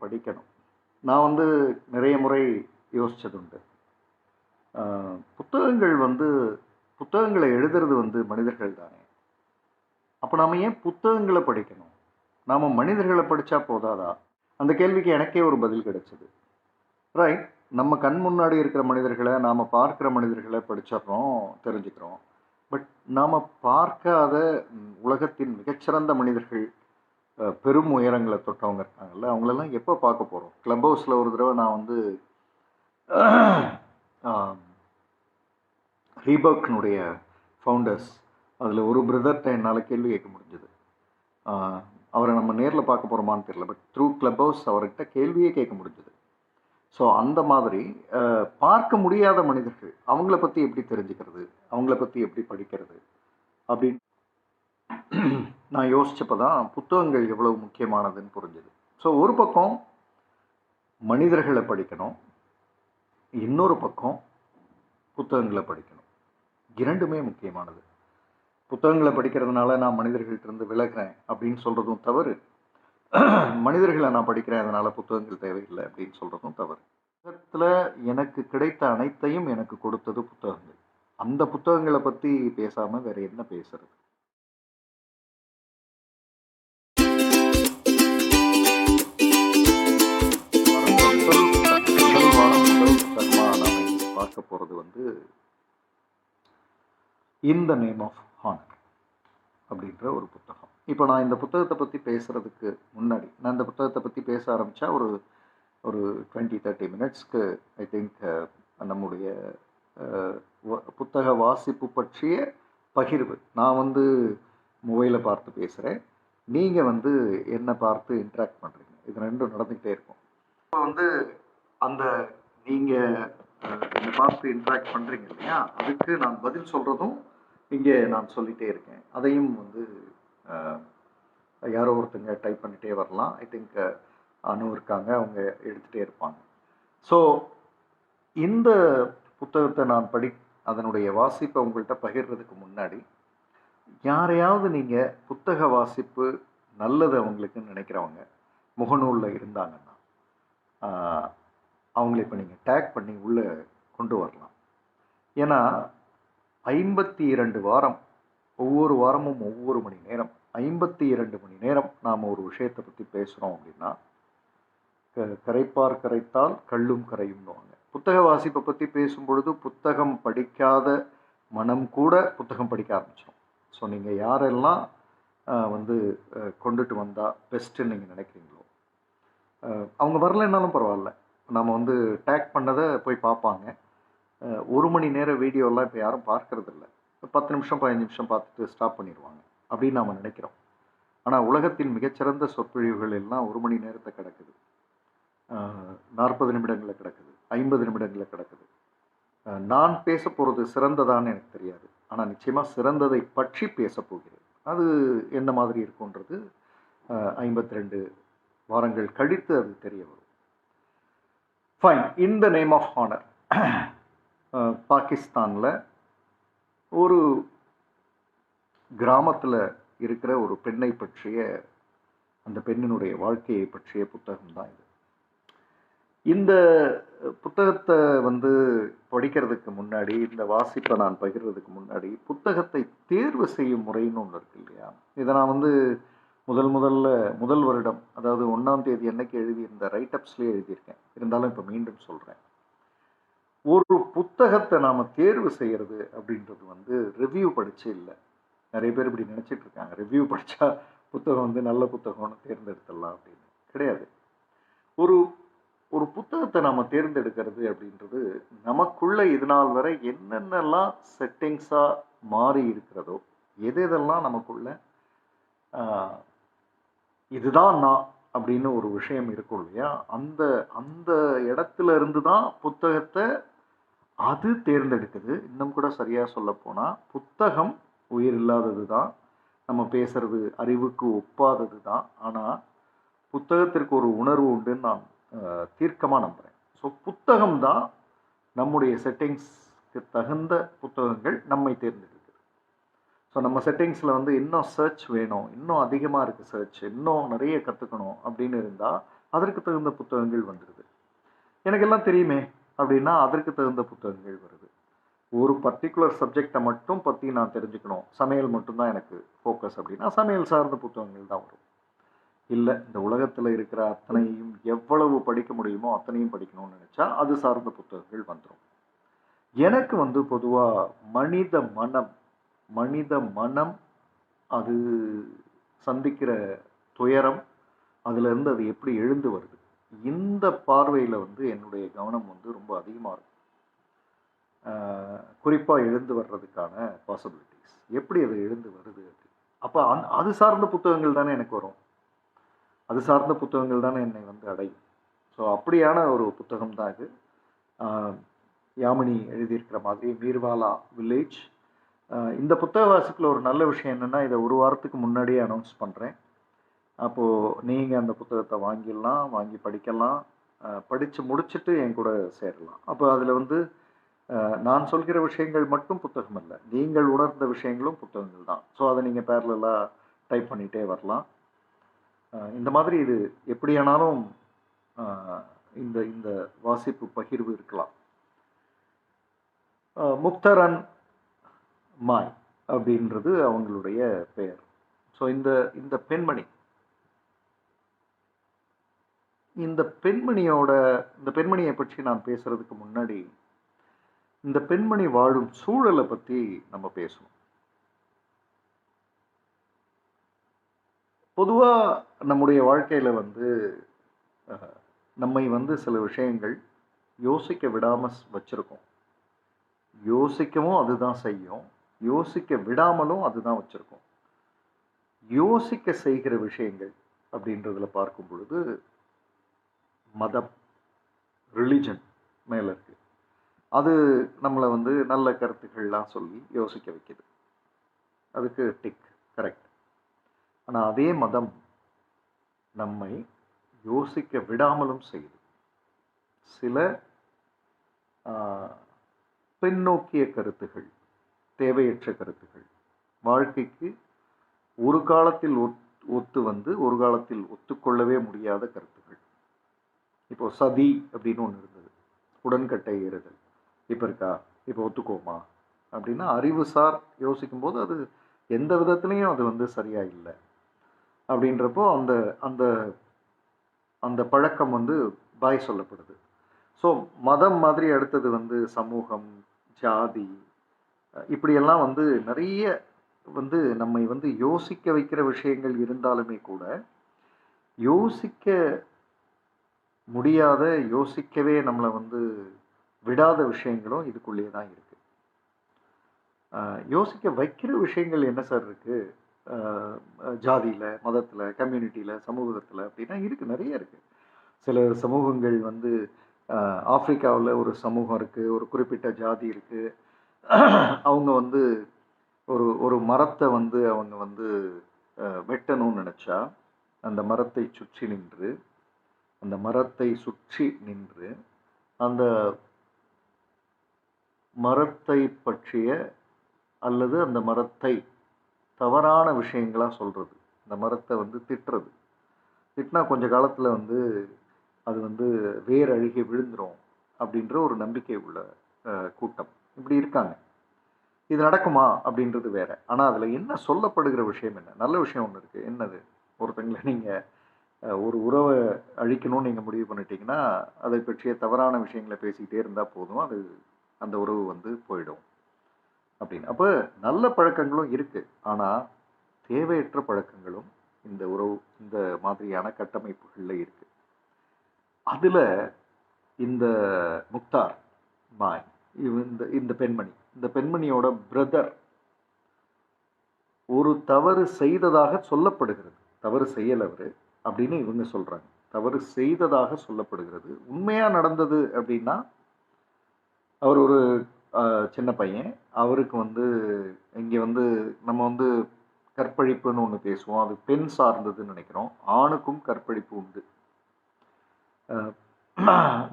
படிக்கணும்? நான் வந்து நிறைய முறை யோசிச்சதுண்டு. அ புத்தகங்கள் வந்து புத்தகங்கள எழுதுறது வந்து மனிதர்கள் தானே! அப்ப நாம ஏன் புத்தகங்கள படிக்கணும்? நாம மனிதர்கள படிச்சா போதாதா? அந்த கேள்விக்கு எனக்கே ஒரு பதில் கிடைச்சது. ரைட். நம்ம கண் முன்னாடி இருக்கிற மனிதர்கள, நாம பார்க்கிற மனிதர்கள படிச்சர்றோம், தெரிஞ்சுக்கிறோம். பட் நாம பார்க்காத உலகத்தின் மிகச்சிறந்த மனிதர்கள், பெரும் உயரங்கள தொட்டவங்க இருக்காங்கல்ல, அவங்களெல்லாம் எப்ப பார்க்க போறோம்? கிளப் ஹவுஸ்ல ஒரு தடவ நான் வந்து ஆ ரீபாக்கினுடைய ஃபவுண்டர்ஸ் அதில ஒரு பிரதர்ட்ட என்னால கேள்வி கேட்க முடிஞ்சது. ஆ அவர நம்ம நேர்ல பார்க்க போறோமான்னு தெரியல. பட் த்ரூ கிளப் ஹவுஸ் அவர்கிட்ட கேள்வியே கேட்க முடிஞ்சது. ஸோ அந்த மாதிரி பார்க்க முடியாத மனிதர்கள், அவங்கள பத்தி எப்படி தெரிஞ்சுக்கிறது? அவங்கள பத்தி எப்படி படிக்கிறது? அப்படின்னு நான் யோசிச்சப்ப தான் புத்தகங்கள் எவ்வளவு முக்கியமானதுன்னு புரிஞ்சது. ஸோ ஒரு பக்கம் மனிதர்கள படிக்கணும். இன்னொரு பக்கம் புத்தகங்கள படிக்கணும். 2மே முக்கியமானது. புத்தகங்கள படிக்கிறதுனால நான் மனிதர்கள்ட்டருந்து விலகுறேன் அப்படின்னு சொல்றதும் தவறு. மனிதர்கள நான் படிக்கிறேன், அதனால புத்தகங்கள் தேவையில்ல அப்படின்னு சொல்றதும் தவறு. உலகத்துல எனக்கு கிடைத்த அனைத்தையும் எனக்கு கொடுத்தது புத்தகங்கள். அந்த புத்தகங்கள பத்தி பேசாம வேற என்ன பேசுறது? முதல் வாரம் முதல் புத்தகமா நாம இன்னைக்கு பார்க்க போறது வந்து "இன் த நேம் ஆஃப் ஹானர்" அப்படின்ற ஒரு புத்தகம். இப்ப நான் இந்த புத்தகத்த பத்தி பேசுறதுக்கு முன்னாடி, நான் இந்த புத்தகத்த பத்தி பேச ஆரம்பிச்சா ஒரு ஒரு 20, 30 மினிட்ஸ்க்கு ஐ திங்க் நம்முடைய அ புத்தக வாசிப்பு பற்றிய பகிர்வு. நான் வந்து மொபைல பார்த்து பேசுறேன். நீங்க வந்து என்ன பார்த்து இன்டராக்ட் பண்றீங்க. இது 2ம் நடந்துகிட்டே இருக்கும். இப்ப வந்து அந்த நீங்க என்ன பார்த்து இன்டராக்ட் பண்றீங்க இல்லையா? அதுக்கு நான் பதில் சொல்றதும் இங்கே நான் சொல்லிட்டே இருக்கேன். அதையும் வந்து அ யாரோ ஒருத்தங்க டைப் பண்ணிட்டே வரலாம். ஐ திங்க் அனு இருக்காங்க. அவங்க எடுத்துட்டே இருப்பாங்க. ஸோ இந்த புத்தகத்த நான் அதனுடைய வாசிப்ப உங்கள்ட்ட பகிர்றதுக்கு முன்னாடி, யாரையாவது நீங்க புத்தக வாசிப்பு நல்லது அவங்களுக்குன்னு நினைக்கிறவங்க, முகநூல்ல இருந்தாங்கன்னா, ஆ அவங்கள இப்ப நீங்க டேக் பண்ணி உள்ள கொண்டு வரலாம். ஏன்னா 52 வாரம், ஒவ்வொரு வாரமும் ஒவ்வொரு மணி நேரம், 52 மணி நேரம் நாம ஒரு விஷயத்த பத்தி பேசுறோம் அப்படின்னா, கரைப்பார் கரைத்தால் கல்லும் கரையும்னுவாங்க. புத்தக வாசிப்பை பற்றி பேசும்பொழுது புத்தகம் படிக்காத மனம் கூட புத்தகம் படிக்க ஆரம்பிச்சிடும். ஸோ நீங்கள் யாரெல்லாம் வந்து கொண்டுட்டு வந்தால் பெஸ்ட்டுன்னு நீங்கள் நினைக்கிறீங்களோ, அவங்க வரலைன்னாலும் பரவாயில்ல, நம்ம வந்து டேக் பண்ணதை போய் பார்ப்பாங்க. 1 மணி நேர வீடியோலாம் இப்போ யாரும் பார்க்கறதில்ல. 10 நிமிஷம் 15 நிமிஷம் பார்த்துட்டு ஸ்டாப் பண்ணிடுவாங்க அப்படின்னு நாம் நினைக்கிறோம். ஆனால் உலகத்தின் மிகச்சிறந்த சொற்பொழிவுகள் எல்லாம் 1 மணி நேரத்தை கிடக்குது, 40 நிமிடங்களில் கிடக்குது, 50 நிமிடங்களில் கிடக்குது. நான் பேச போகிறது சிறந்ததான்னு எனக்கு தெரியாது. ஆனால் நிச்சயமாக சிறந்ததை பற்றி பேச போகிறேன். அது என்ன மாதிரி இருக்குன்றது 52 வாரங்கள் கழித்து அது தெரிய வரும். Fine. In the name of honour. பாகிஸ்தானில் ஒரு கிராமத்தில் இருக்கிற ஒரு பெண்ணை பற்றிய, அந்த பெண்ணினுடைய வாழ்க்கையை பற்றிய புத்தகம் தான் இது. இந்த புத்தகத்தை வந்து படிக்கிறதுக்கு முன்னாடி, இந்த வாசிப்பை நான் பகிர்றதுக்கு முன்னாடி, புத்தகத்தை தேர்வு செய்யும் முறைன்னு ஒன்று இருக்கு இல்லையா? இதை நான் வந்து முதல் வருடம், அதாவது 1ஆம் தேதி அன்னைக்கு எழுதியிருந்த ரைட்டப்ஸ்லேயே எழுதியிருக்கேன். இருந்தாலும் இப்போ மீண்டும் சொல்கிறேன். ஒரு புத்தகத்தை நாம் தேர்வு செய்கிறது அப்படின்றது வந்து ரிவ்யூ படித்து இல்லை. நிறைய பேர் இப்படி நினச்சிட்டு இருக்காங்க, ரிவ்யூ படித்தா புத்தகம் வந்து நல்ல புத்தகம்னு தேர்ந்தெடுத்துடலாம் அப்படின்னு. கிடையாது. ஒரு ஒரு புத்தகத்தை நம்ம தேர்ந்தெடுக்கிறது அப்படின்றது நமக்குள்ள இது நாள் வரை என்னென்னலாம் செட்டிங்ஸாக மாறி இருக்கிறதோ, எதெல்லாம் நமக்குள்ள இதுதான் நான் அப்படின்னு ஒரு விஷயம் இருக்கும் இல்லையா, அந்த அந்த இடத்துல இருந்து தான் புத்தகத்தை அது தேர்ந்தெடுக்குது. இன்னும் கூட சரியாக சொல்ல போனால், புத்தகம் உயிர் இல்லாதது தான், நம்ம பேசுறது அறிவுக்கு ஒப்பாதது தான். ஆனால் புத்தகத்திற்கு ஒரு உணர்வு உண்டுன்னு நான் தீர்க்கமாக நம்புகிறேன். ஸோ புத்தகம் தான் நம்முடைய செட்டிங்ஸ்க்கு தகுந்த புத்தகங்கள் நம்மை தேர்ந்தெடுக்குது. ஸோ நம்ம செட்டிங்ஸில் வந்து இன்னும் சர்ச் வேணும், இன்னும் அதிகமாக இருக்குது சர்ச், இன்னும் நிறைய கற்றுக்கணும் அப்படின்னு இருந்தால் அதற்கு தகுந்த புத்தகங்கள் வந்துடுது. எனக்கெல்லாம் தெரியுமே அப்படின்னா அதற்கு தகுந்த புத்தகங்கள் வருது. ஒரு பர்டிகுலர் சப்ஜெக்டை மட்டும் பற்றி நான் தெரிஞ்சுக்கணும், சமையல் மட்டும்தான் எனக்கு ஃபோக்கஸ் அப்படின்னா சமையல் சார்ந்த புத்தகங்கள் தான் வரும். இல்லை, இந்த உலகத்தில் இருக்கிற அத்தனையும் எவ்வளவு படிக்க முடியுமோ அத்தனையும் படிக்கணும்னு நினச்சா அது சார்ந்த புத்தகங்கள் வந்துடும். எனக்கு வந்து பொதுவாக மனித மனம் அது சந்திக்கிற துயரம், அதுலேருந்து அது எப்படி எழுந்து வருது, இந்த பார்வையில் வந்து என்னுடைய கவனம் வந்து ரொம்ப அதிகமாக இருக்கும். குறிப்பாக எழுந்து வர்றதுக்கான பாசிபிலிட்டிஸ், எப்படி அது எழுந்து வருது அப்படி. அப்போ அது சார்ந்த புத்தகங்கள் தானே எனக்கு வரும், அது சார்ந்த புத்தகங்கள் தானே என்னை வந்து அடையும். ஸோ அப்படியான ஒரு புத்தகம் தான் இது. யாமினி எழுதியிருக்கிற மாதிரி மீர்வாலா வில்லேஜ். இந்த புத்தக வாசிப்பில் ஒரு நல்ல விஷயம் என்னென்னா, இதை ஒரு வாரத்துக்கு முன்னாடியே அனௌன்ஸ் பண்ணுறேன். அப்போது நீங்கள் அந்த புத்தகத்தை வாங்கி படிக்கலாம், படித்து முடிச்சுட்டு என் கூட சேரலாம். அப்போ அதில் வந்து நான் சொல்கிற விஷயங்கள் மட்டும் புத்தகம் அல்ல, நீங்கள் உணர்ந்த விஷயங்களும் புத்தகங்கள் தான். ஸோ அதை நீங்கள் பேரலாக டைப் பண்ணிகிட்டே வரலாம். இந்த மாதிரி இது எப்படியானாலும் இந்த இந்த வாசிப்பு பகிர்வு இருக்கலாம். முக்தரன் மாய் அப்படின்றது அவங்களுடைய பெயர். ஸோ இந்த பெண்மணியை பற்றி நான் பேசுறதுக்கு முன்னாடி இந்த பெண்மணி வாழும் சூழலை பற்றி நம்ம பேசணும். பொதுவாக நம்முடைய வாழ்க்கையில் வந்து நம்மை வந்து சில விஷயங்கள் யோசிக்க விடாமல் வச்சுருக்கோம். யோசிக்கவும் அதுதான் செய்யும், யோசிக்க விடாமலும் அதுதான் வச்சுருக்கோம். யோசிக்க செய்கிற விஷயங்கள் அப்படின்றதுல பார்க்கும் பொழுது மதம், ரிலிஜன் மேலே இருக்குது. அது நம்மளை வந்து நல்ல கருத்துக்கள்லாம் சொல்லி யோசிக்க வைக்குது, அதுக்கு டிக், கரெக்ட். ஆனால் அதே மதம் நம்மை யோசிக்க விடாமலும் செய்யுது. சில பின்னோக்கிய கருத்துகள், தேவையற்ற கருத்துகள், வாழ்க்கைக்கு ஒரு காலத்தில் ஒத்து வந்து ஒரு காலத்தில் ஒத்துக்கொள்ளவே முடியாத கருத்துகள். இப்போ சதி அப்படின்னு ஒன்று இருந்தது, உடன்கட்டை ஏறுதல். இப்போ இருக்கா? இப்போ ஒத்துக்கோமா அப்படின்னா அறிவுசார் யோசிக்கும்போது அது எந்த விதத்துலேயும் அது வந்து சரியா இல்லை. அப்படின்றப்போ அந்த அந்த அந்த பழக்கம் வந்து பாய் சொல்லப்படுது. ஸோ மதம் மாதிரி அடுத்தது வந்து சமூகம், ஜாதி, இப்படியெல்லாம் வந்து நிறைய வந்து நம்மை வந்து யோசிக்க வைக்கிற விஷயங்கள் இருந்தாலுமே கூட யோசிக்க முடியாத, யோசிக்கவே நம்மளை வந்து விடாத விஷயங்களும் இதுக்குள்ளேயே தான் இருக்கு. யோசிக்க வைக்கிற விஷயங்கள் என்ன சார் இருக்கு? ஜாதியில், மதத்தில், கம்யூனிட்டியில், சமூகத்தில் அப்படின்னா இருக்குது, நிறைய இருக்குது. சில சமூகங்கள் வந்து ஆப்பிரிக்காவில் ஒரு சமூகம் இருக்குது, ஒரு குறிப்பிட்ட ஜாதி இருக்குது. அவங்க வந்து ஒரு மரத்தை வந்து அவங்க வந்து வெட்டணும்னு நினச்சா அந்த மரத்தை சுற்றி நின்று அந்த மரத்தை பற்றிய அல்லது அந்த மரத்தை தவறான விஷயங்களாக சொல்கிறது, அந்த மரத்தை வந்து திட்டினா கொஞ்ச காலத்தில் வந்து அது வந்து வேர் அழுகி விழுந்துடும் அப்படின்ற ஒரு நம்பிக்கை உள்ள கூட்டம் இப்படி இருக்காங்க. இது நடக்குமா அப்படின்றது வேற. ஆனால் அதில் என்ன சொல்லப்படுகிற விஷயம் என்ன? நல்ல விஷயம் ஒன்று இருக்குது. என்னது? ஒருத்தங்களை நீங்கள் ஒரு உறவை அழிக்கணும்னு நீங்கள் முடிவு பண்ணிட்டீங்கன்னா அதை பற்றிய தவறான விஷயங்களை பேசிக்கிட்டே இருந்தால் போதும், அது அந்த உறவு வந்து போயிடும் அப்படின்னு. அப்போ நல்ல பழக்கங்களும் இருக்குது, ஆனால் தேவையற்ற பழக்கங்களும் இந்த உறவு, இந்த மாதிரியான கட்டமைப்புகளில் இருக்குது. அதில் இந்த முக்தார் மாய், இந்த பெண்மணியோட பிரதர் ஒரு தவறு செய்ததாக சொல்லப்படுகிறது. தவறு செய்யலை அவர் அப்படின்னு இவங்க சொல்கிறாங்க. தவறு செய்ததாக சொல்லப்படுகிறது. உண்மையாக நடந்தது அப்படின்னா அவர் ஒரு சின்ன பையன். அவருக்கு வந்து இங்கே வந்து நம்ம வந்து கற்பழிப்புன்னு ஒன்று பேசுவோம், அது பெண் சார்ந்ததுன்னு நினைக்கிறோம். ஆணுக்கும் கற்பழிப்பு உண்டு.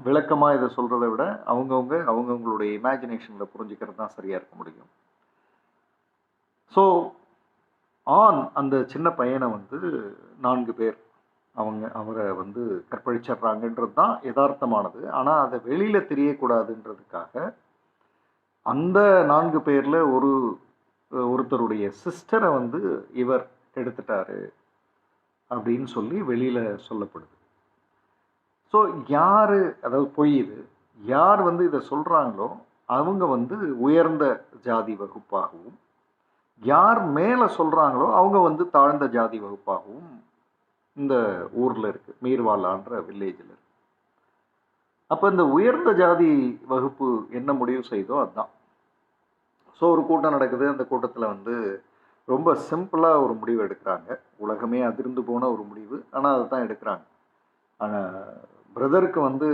விளக்கமாக இதை சொல்கிறத விட அவங்கவுங்களுடைய இமேஜினேஷனில் புரிஞ்சுக்கிறது தான் சரியாக இருக்க முடியும். ஸோ அந்த சின்ன பையனை வந்து 4 பேர் அவரை வந்து கற்பழிச்சிடுறாங்கன்றது தான் யதார்த்தமானது. ஆனால் அதை வெளியில் தெரியக்கூடாதுன்றதுக்காக அந்த 4 பேரில் ஒருத்தருடைய சிஸ்டரை வந்து இவர் கெடுத்துட்டாரு அப்படின்னு சொல்லி வெளியில் சொல்லப்படுது. ஸோ யார், அதாவது பொய் இது, யார் வந்து இதை சொல்கிறாங்களோ அவங்க வந்து உயர்ந்த ஜாதி வகுப்பாகவும், யார் மேலே சொல்கிறாங்களோ அவங்க வந்து தாழ்ந்த ஜாதி வகுப்பாகவும் இந்த ஊரில் இருக்குது, மீர்வாலான்ற வில்லேஜில் இருக்கு. அப்போ இந்த உயர்ந்த ஜாதி வகுப்பு என்ன முடிவு செய்தோ அதுதான். ஸோ ஒரு கூட்டம் நடக்குது, அந்த கூட்டத்தில் வந்து ரொம்ப சிம்பிளாக ஒரு முடிவு எடுக்கிறாங்க. உலகமே அதிர்ந்து போன ஒரு முடிவு, ஆனால் அதை தான் எடுக்கிறாங்க. ஆனால் பிரதருக்கு வந்து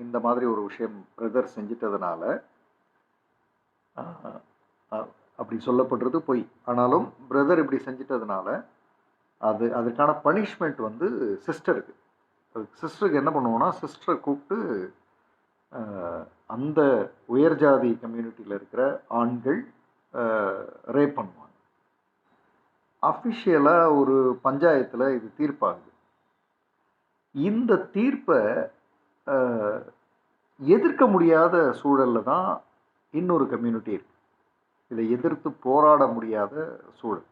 இந்த மாதிரி ஒரு விஷயம் பிரதர் செஞ்சிட்டதுனால அப்படி சொல்லப்படுறது பொய். ஆனாலும் பிரதர் இப்படி செஞ்சிட்டதுனால அதுக்கான பனிஷ்மெண்ட் வந்து சிஸ்டருக்கு. சிஸ்டருக்கு என்ன பண்ணுவோன்னா, சிஸ்டரை கூப்பிட்டு அந்த உயர் ஜாதி கம்யூனிட்டியில் இருக்கிற ஆண்கள் ரேப் பண்ணுவாங்க. அஃபிஷியலாக ஒரு பஞ்சாயத்தில் இது தீர்ப்பாகுது. இந்த தீர்ப்பை எதிர்க்க முடியாத சூழலில் தான் இன்னொரு கம்யூனிட்டி இருக்கு. இதை எதிர்த்து போராட முடியாத சூழல்.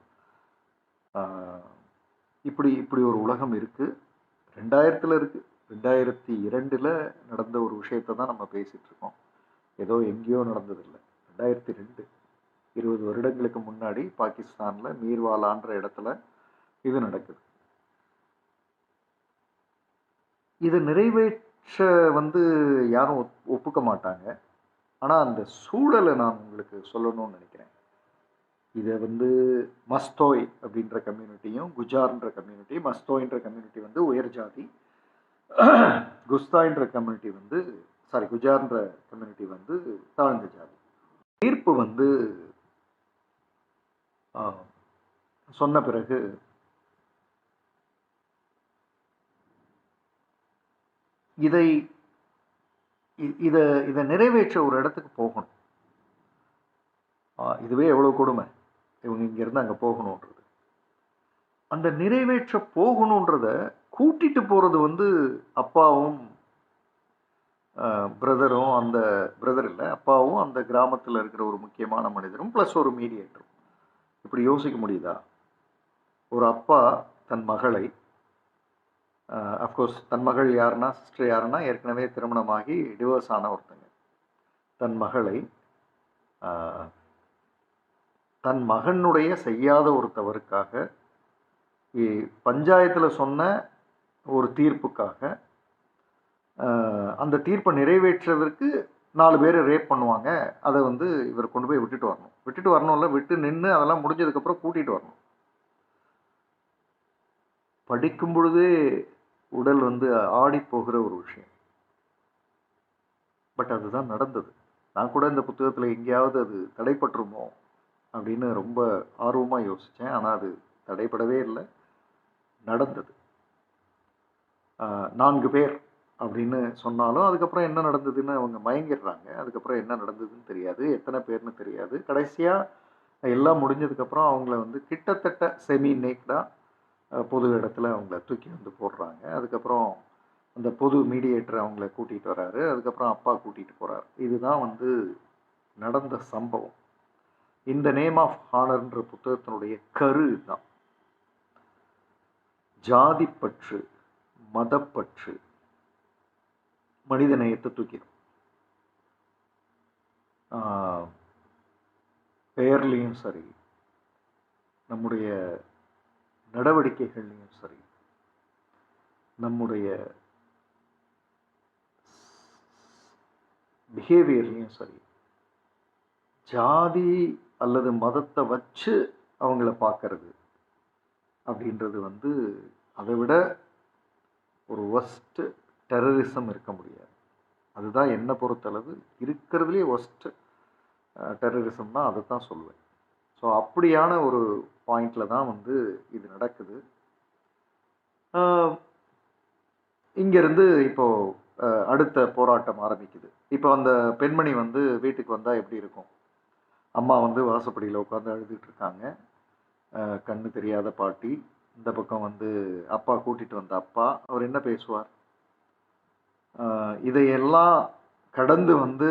இப்படி ஒரு உலகம் இருக்குது. 2000 இருக்குது. 2002 நடந்த ஒரு விஷயத்தை தான் நம்ம பேசிகிட்டு இருக்கோம். ஏதோ எங்கேயோ நடந்ததில்லை. 2002, 20 வருடங்களுக்கு முன்னாடி பாகிஸ்தானில் மீர்வாலான்ற இடத்துல இது நடக்குது. இது நிறைவேற்ற வந்து யாரும் ஒப்புக்க மாட்டாங்க. ஆனால் அந்த சூழலை நான் உங்களுக்கு சொல்லணும்னு நினைக்கிறேன். இதை வந்து மஸ்தோய் அப்படின்ற கம்யூனிட்டியும் குஜார்ன்ற கம்யூனிட்டி, மஸ்தோயின்ற கம்யூனிட்டி வந்து உயர் ஜாதி, குஸ்தாயின்ற கம்யூனிட்டி வந்து குஜார்ன்ற கம்யூனிட்டி வந்து தாழ்ந்த ஜாதி. தீர்ப்பு வந்து சொன்ன பிறகு இதை நிறைவேற்ற ஒரு இடத்துக்கு போகணும். இதுவே எவ்வளோ கொடுமை, இவங்க இங்கேருந்து அங்கே போகணுன்றது. அந்த நிறைவேற்ற போகணுன்றத கூட்டிட்டு போகிறது வந்து அப்பாவும் பிரதரும், அந்த பிரதர் இல்லை, அப்பாவும் அந்த கிராமத்தில் இருக்கிற ஒரு முக்கியமான மனிதரும் ப்ளஸ் ஒரு மீடியேட்டரும். இப்படி யோசிக்க முடியுதா? ஒரு அப்பா தன் மகளை, அஃப்கோர்ஸ் தன் மகள் யாருன்னா, சிஸ்டர் யாருன்னா ஏற்கனவே திருமணமாகி டிவோர்ஸ் ஆன ஒருத்தங்க, தன் மகளை தன் மகனுடைய செய்யாத ஒரு தவறுக்காக பஞ்சாயத்தில் சொன்ன ஒரு தீர்ப்புக்காக அந்த தீர்ப்பை நிறைவேற்றுறதற்கு 4 பேர் ரேப் பண்ணுவாங்க. அதை வந்து இவர் கொண்டு போய் விட்டுட்டு வரணும்ல, விட்டு நின்று அதெல்லாம் முடிஞ்சதுக்கப்புறம் கூட்டிகிட்டு வரணும். படிக்கும் பொழுதே உடல் வந்து ஆடி போகிற ஒரு விஷயம். பட் அதுதான் நடந்தது. நான் கூட இந்த புத்தகத்தில் எங்கேயாவது அது தடைப்பட்டுருமோ அப்படின்னு ரொம்ப ஆர்வமாக யோசித்தேன். ஆனால் அது தடைப்படவே இல்லை, நடந்தது. 4 பேர் அப்படின்னு சொன்னாலும் அதுக்கப்புறம் என்ன நடந்ததுன்னு அவங்க மயங்கிடுறாங்க. அதுக்கப்புறம் என்ன நடந்ததுன்னு தெரியாது, எத்தனை பேர்னு தெரியாது. கடைசியாக எல்லாம் முடிஞ்சதுக்கப்புறம் அவங்கள வந்து கிட்டத்தட்ட செமி நேக்டாக பொது இடத்துல அவங்கள தூக்கி வந்து போடுறாங்க. அதுக்கப்புறம் அந்த பொது மீடியேட்டர் அவங்கள கூட்டிகிட்டு வர்றாரு. அதுக்கப்புறம் அப்பா கூட்டிகிட்டு போகிறார். இதுதான் வந்து நடந்த சம்பவம். இந்த நேம் ஆஃப் ஹானர்ன்ற புத்தகத்தினுடைய கரு தான். ஜாதிப்பற்று, மதப்பற்று மனித நேயத்தை தூக்கிடும். பெயர்லையும் சரி, நம்முடைய நடவடிக்கைகள்லையும் சரி, நம்முடைய பிஹேவியர்லையும் சரி, ஜாதி அல்லது மதத்தை வச்சு அவங்கள பார்க்கறது அப்படின்றது வந்து அதை விட ஒரு ஒஸ்ட் டெரரிசம் இருக்க முடியாது. அதுதான் என்னை பொறுத்தளவு இருக்கிறதுலே ஒஸ்ட் டெரரிசம்னா அதை தான் சொல்லுவேன். ஸோ அப்படியான ஒரு பாயிண்டில் தான் வந்து இது நடக்குது. இங்கேருந்து இப்போது அடுத்த போராட்டம் ஆரம்பிக்குது. இப்போ அந்த பெண்மணி வந்து வீட்டுக்கு வந்தால் எப்படி இருக்கும்? அம்மா வந்து வாசப்படியில் உட்காந்து அழுதுகிட்டு இருக்காங்க. கண்ணு தெரியாத பாட்டி, இந்த பக்கம் வந்து அப்பா கூட்டிட்டு வந்த அப்பா, அவர் என்ன பேசுவார்? இதையெல்லாம் கடந்து வந்து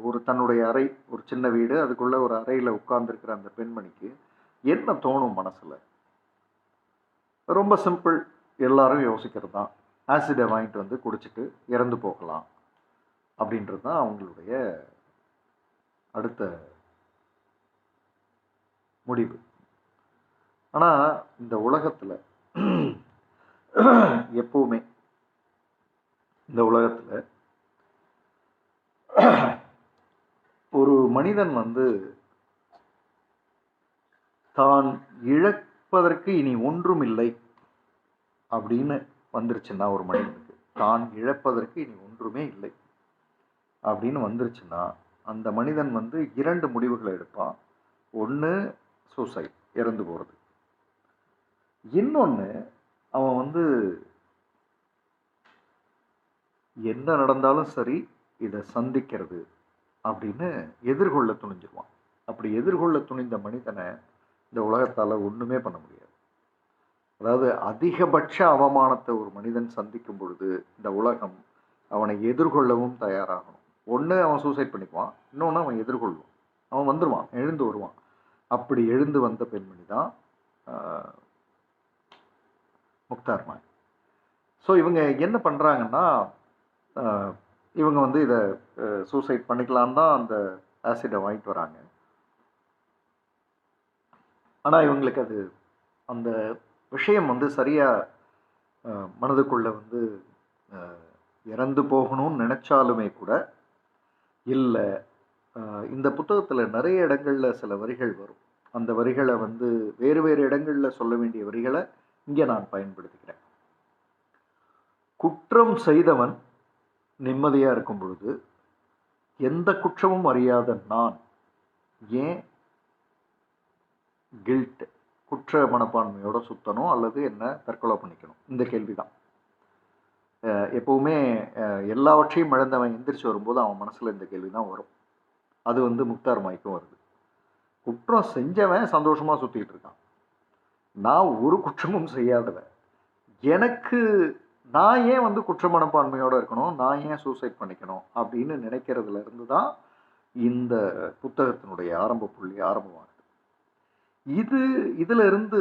ஒரு தன்னுடைய அறை, ஒரு சின்ன வீடு, அதுக்குள்ள ஒரு அறையில உட்கார்ந்திருக்கிற அந்த பெண்மணிக்கு என்ன தோணும் மனசுல? ரொம்ப சிம்பிள். எல்லாரும் யோசிக்கிறது தான். ஆசிட வாங்கிட்டு வந்து குடிச்சிட்டு இறந்து போகலாம் அப்படின்றது தான் அவங்களுடைய அடுத்த முடிவு. ஆனா இந்த உலகத்துல எப்பவுமே இந்த உலகத்துல ஒரு மனிதன் வந்து தான் இழப்பதற்கு இனி ஒன்றும் இல்லை அப்படின்னு வந்துருச்சுன்னா, ஒரு மனிதனுக்கு தான் இழப்பதற்கு இனி ஒன்றுமே இல்லை அப்படின்னு வந்துருச்சுன்னா, அந்த மனிதன் வந்து 2 முடிவுகளை எடுப்பான். ஒன்று சூசைட், இறந்து போகிறது. இன்னொன்று அவன் வந்து என்ன நடந்தாலும் சரி இதை சந்திக்கிறது அப்படின்னு எதிர்கொள்ள துணிஞ்சிருவான். அப்படி எதிர்கொள்ள துணிந்த மனிதனை இந்த உலகத்தால் ஒன்றுமே பண்ண முடியாது. அதாவது அதிகபட்ச அவமானத்தை ஒரு மனிதன் சந்திக்கும் பொழுது இந்த உலகம் அவனை எதிர்கொள்ளவும் தயாராகணும். ஒன்று அவன் சூசைட் பண்ணிக்குவான், இன்னொன்று அவன் எதிர்கொள்வான். அவன் வந்துடுவான், எழுந்து வருவான். அப்படி எழுந்து வந்த பெண்மணி தான் முக்தார் மாய். ஸோ இவங்க என்ன பண்ணுறாங்கன்னா, இவங்க வந்து இதை சூசைட் பண்ணிக்கலான்னு தான் அந்த ஆசிடை வாங்கிட்டு வராங்க. ஆனால் இவங்களுக்கு அது அந்த விஷயம் வந்து சரியாக மனதுக்குள்ளே வந்து இறந்து போகணும்னு நினச்சாலுமே கூட இல்லை. இந்த புத்தகத்தில் நிறைய இடங்களில் சில வரிகள் வரும். அந்த வரிகளை வந்து வேறு வேறு இடங்களில் சொல்ல வேண்டிய வரிகளை இங்கே நான் பயன்படுத்திக்கிறேன். குற்றம் செய்தவன் நிம்மதியாக இருக்கும் பொழுது எந்த குற்றமும் அறியாத நான் ஏன் கில்ட், குற்ற மனப்பான்மையோட சுத்தணும் அல்லது என்ன தற்கொலை பண்ணிக்கணும்? இந்த கேள்வி தான். எப்பவுமே எல்லாவற்றையும் இழந்தவன் எந்திரிச்சு வரும்போது அவன் மனசில் இந்த கேள்வி தான் வரும். அது வந்து முக்தார் மாய்க்கும் வருது. குற்றம் செஞ்சவன் சந்தோஷமாக சுற்றிக்கிட்டு இருக்கான். நான் ஒரு குற்றமும் செய்யாதவன், எனக்கு நான் ஏன் வந்து குற்ற மனப்பான்மையோடு இருக்கணும், நான் ஏன் சூசைட் பண்ணிக்கணும் அப்படின்னு நினைக்கிறதுல இருந்து தான் இந்த புத்தகத்தினுடைய ஆரம்ப புள்ளி ஆரம்பமாகுது. இதுல இருந்து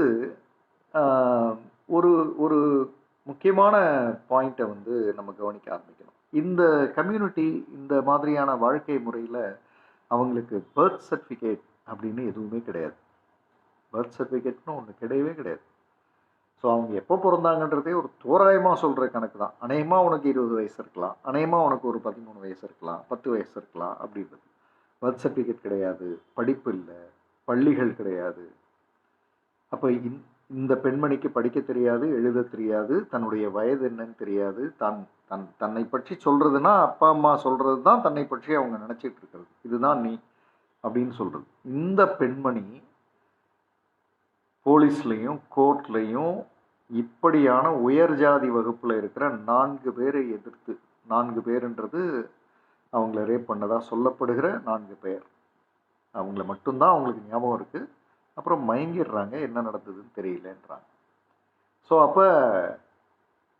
ஒரு ஒரு முக்கியமான பாயிண்ட்டை வந்து நம்ம கவனிக்க ஆரம்பிக்கணும். இந்த கம்யூனிட்டி இந்த மாதிரியான வாழ்க்கை முறையில் அவங்களுக்கு பர்த் சர்டிஃபிகேட் அப்படின்னு எதுவுமே கிடையாது. பர்த் சர்டிஃபிகேட்னு ஒன்று கிடையவே கிடையாது. ஸோ அவங்க எப்போ பிறந்தாங்கன்றதே ஒரு தோராயமாக சொல்கிற கணக்கு தான். அநேகமாக உனக்கு 20 வயசு இருக்கலாம், அநேகமாக உனக்கு ஒரு 13 வயசு இருக்கலாம், 10 வயசு இருக்கலாம் அப்படின்றது. பர்த் சர்டிஃபிகேட் கிடையாது, படிப்பு இல்லை, பள்ளிகள் கிடையாது. அப்போ இந்த பெண்மணிக்கு படிக்க தெரியாது, எழுத தெரியாது, தன்னுடைய வயது என்னன்னு தெரியாது. தன்னை பற்றி சொல்றதுன்னா அப்பா அம்மா சொல்றது தான் தன்னை பற்றி அவங்க நினைச்சிட்டு இருக்கிறது. இதுதான் நீ அப்படின்னு சொல்றது. இந்த பெண்மணி போலீஸ்லையும் கோர்ட்லையும் இப்படியான உயர் ஜாதி வகுப்புல இருக்கிற 4 பேரை எதிர்த்து, 4 பேருன்றது அவங்கள ரேப் பண்ணதா சொல்லப்படுகிற 4 பேர், அவங்கள மட்டும்தான் அவங்களுக்கு ஞாபகம் இருக்கு. அப்புறம் மயங்கிடுறாங்க, என்ன நடந்ததுன்னு தெரியலன்றாங்க. ஸோ அப்போ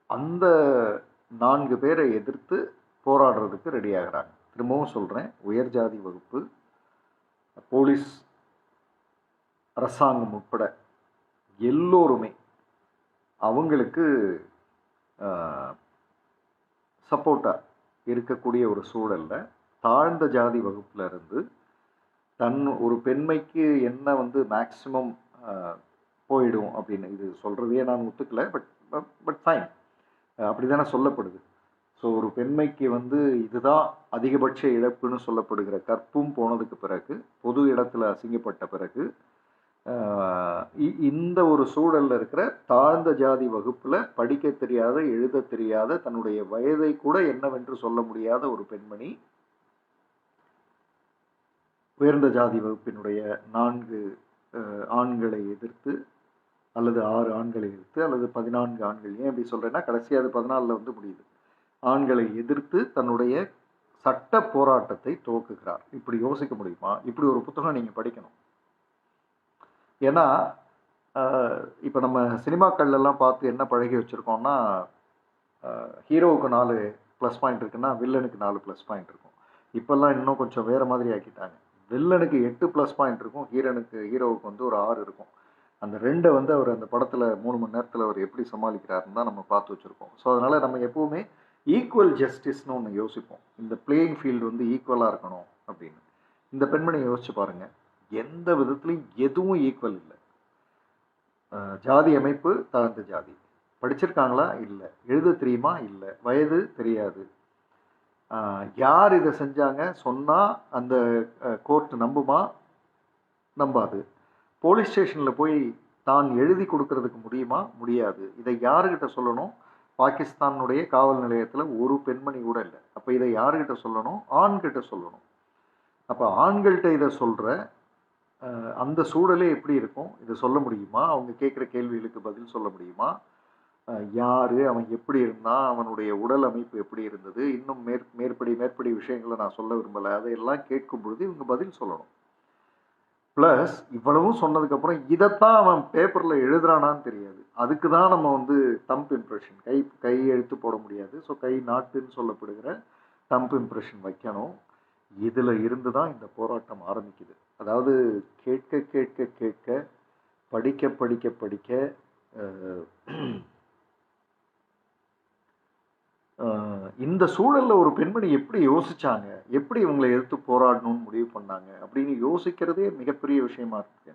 அந்த 4 பேரை எதிர்த்து போராடுறதுக்கு ரெடி ஆகிறாங்க. திரும்பவும் சொல்கிறேன், உயர் ஜாதி வகுப்பு, போலீஸ், அரசாங்கம் உட்பட எல்லோருமே அவங்களுக்கு சப்போர்ட்டாக இருக்கக்கூடிய ஒரு சூழலில் தாழ்ந்த ஜாதி வகுப்புல இருந்து ஒரு பெண்மைக்கு என்ன வந்து மேக்சிமம் போயிடும் அப்படின்னு இது சொல்கிறதையே நான் ஒத்துக்கல. பட் ஃபைன், அப்படி தானே சொல்லப்படுது. ஸோ ஒரு பெண்மைக்கு வந்து இதுதான் அதிகபட்ச இழப்புன்னு சொல்லப்படுகிற கற்பும் போனதுக்கு பிறகு, பொது இடத்துல அசிங்கப்பட்ட பிறகு, இந்த ஒரு சூழலில் இருக்கிற தாழ்ந்த ஜாதி வகுப்பில் படிக்க தெரியாத, எழுத தெரியாத, தன்னுடைய வயதை கூட என்னவென்று சொல்ல முடியாத ஒரு பெண்மணி உயர்ந்த ஜாதி வகுப்பினுடைய 4 ஆண்களை எதிர்த்து, அல்லது 6 ஆண்களை எதிர்த்து, அல்லது 14 ஆண்கள், ஏன் இப்படி சொல்கிறேன்னா கடைசியாக அது 14 வந்து முடியுது, ஆண்களை எதிர்த்து தன்னுடைய சட்ட போராட்டத்தை துவக்குகிறார். இப்படி யோசிக்க முடியுமா? இப்படி ஒரு புத்தகம் நீங்கள் படிக்கணும். ஏன்னா இப்போ நம்ம சினிமாக்கள்லாம் பார்த்து என்ன பழகி வச்சுருக்கோம்னா, ஹீரோவுக்கு 4 ப்ளஸ் பாயிண்ட் இருக்குன்னா, வில்லனுக்கு 4 ப்ளஸ் பாயிண்ட் இருக்கும். இப்போல்லாம் இன்னும் கொஞ்சம் வேறு மாதிரி ஆக்கிட்டாங்க. வில்லனுக்கு 8 ப்ளஸ் பாயிண்ட் இருக்கும். ஹீரோவுக்கு வந்து ஒரு 6 இருக்கும். அந்த 2 வந்து அவர் அந்த படத்தில் 3 மணி நேரத்தில் அவர் எப்படி சமாளிக்கிறாருன்னு தான் நம்ம பார்த்து வச்சுருக்கோம். ஸோ அதனால் நம்ம எப்போவுமே ஈக்குவல் ஜஸ்டிஸ்னு ஒன்று யோசிப்போம். இந்த பிளேயிங் ஃபீல்டு வந்து ஈக்குவலாக இருக்கணும் அப்படின்னு. இந்த பெண்மணியை யோசிச்சு பாருங்கள், எந்த விதத்துலையும் எதுவும் ஈக்குவல் இல்லை. ஜாதி அமைப்பு தாழ்ந்த ஜாதி, படிச்சிருக்காங்களா இல்லை, எழுத தெரியுமா இல்லை, வயது தெரியாது, யார் இதை செஞ்சாங்க சொன்னால் அந்த கோர்ட் நம்புமா நம்பாது, போலீஸ் ஸ்டேஷனில் போய் தான் எழுதி கொடுக்கறதுக்கு முடியுமா முடியாது, இதை யாருக்கிட்ட சொல்லணும், பாகிஸ்தானுடைய காவல் நிலையத்தில் ஒரு பெண்மணி கூட இல்லை. அப்போ இதை யாருக்கிட்ட சொல்லணும், ஆண்கிட்ட சொல்லணும். அப்போ ஆண்கள்கிட்ட இதை சொல்கிற அந்த சூழலே எப்படி இருக்கும், இதை சொல்ல முடியுமா, அவங்க கேட்குற கேள்விகளுக்கு பதில் சொல்ல முடியுமா, யார் அவன் எப்படி இருந்தான், அவனுடைய உடல் அமைப்பு எப்படி இருந்தது, இன்னும் மேற்படி விஷயங்களை நான் சொல்ல விரும்பலை, அதையெல்லாம் கேட்கும் பொழுது இவங்க பதில் சொல்லணும். ப்ளஸ் இவ்வளவும் சொன்னதுக்கப்புறம் இதைத்தான் அவன் பேப்பரில் எழுதுறானான்னு தெரியாது. அதுக்கு தான் நம்ம வந்து தம்ப் இம்ப்ரெஷன், கை எழுத்து போட முடியாது, ஸோ கை நாட்டுன்னு சொல்லப்படுகிற தம்ப் இம்ப்ரெஷன் வைக்கணும். இதில் இருந்து தான் இந்த போராட்டம் ஆரம்பிக்குது. அதாவது கேட்க கேட்க கேட்க, படிக்க படிக்க படிக்க, இந்த சூழலில் ஒரு பெண்மணி எப்படி யோசிச்சாங்க, எப்படி இவங்களை எதிர்த்து போராடணும்னு முடிவு பண்ணாங்க அப்படின்னு யோசிக்கிறதே மிகப்பெரிய விஷயமா இருக்கு.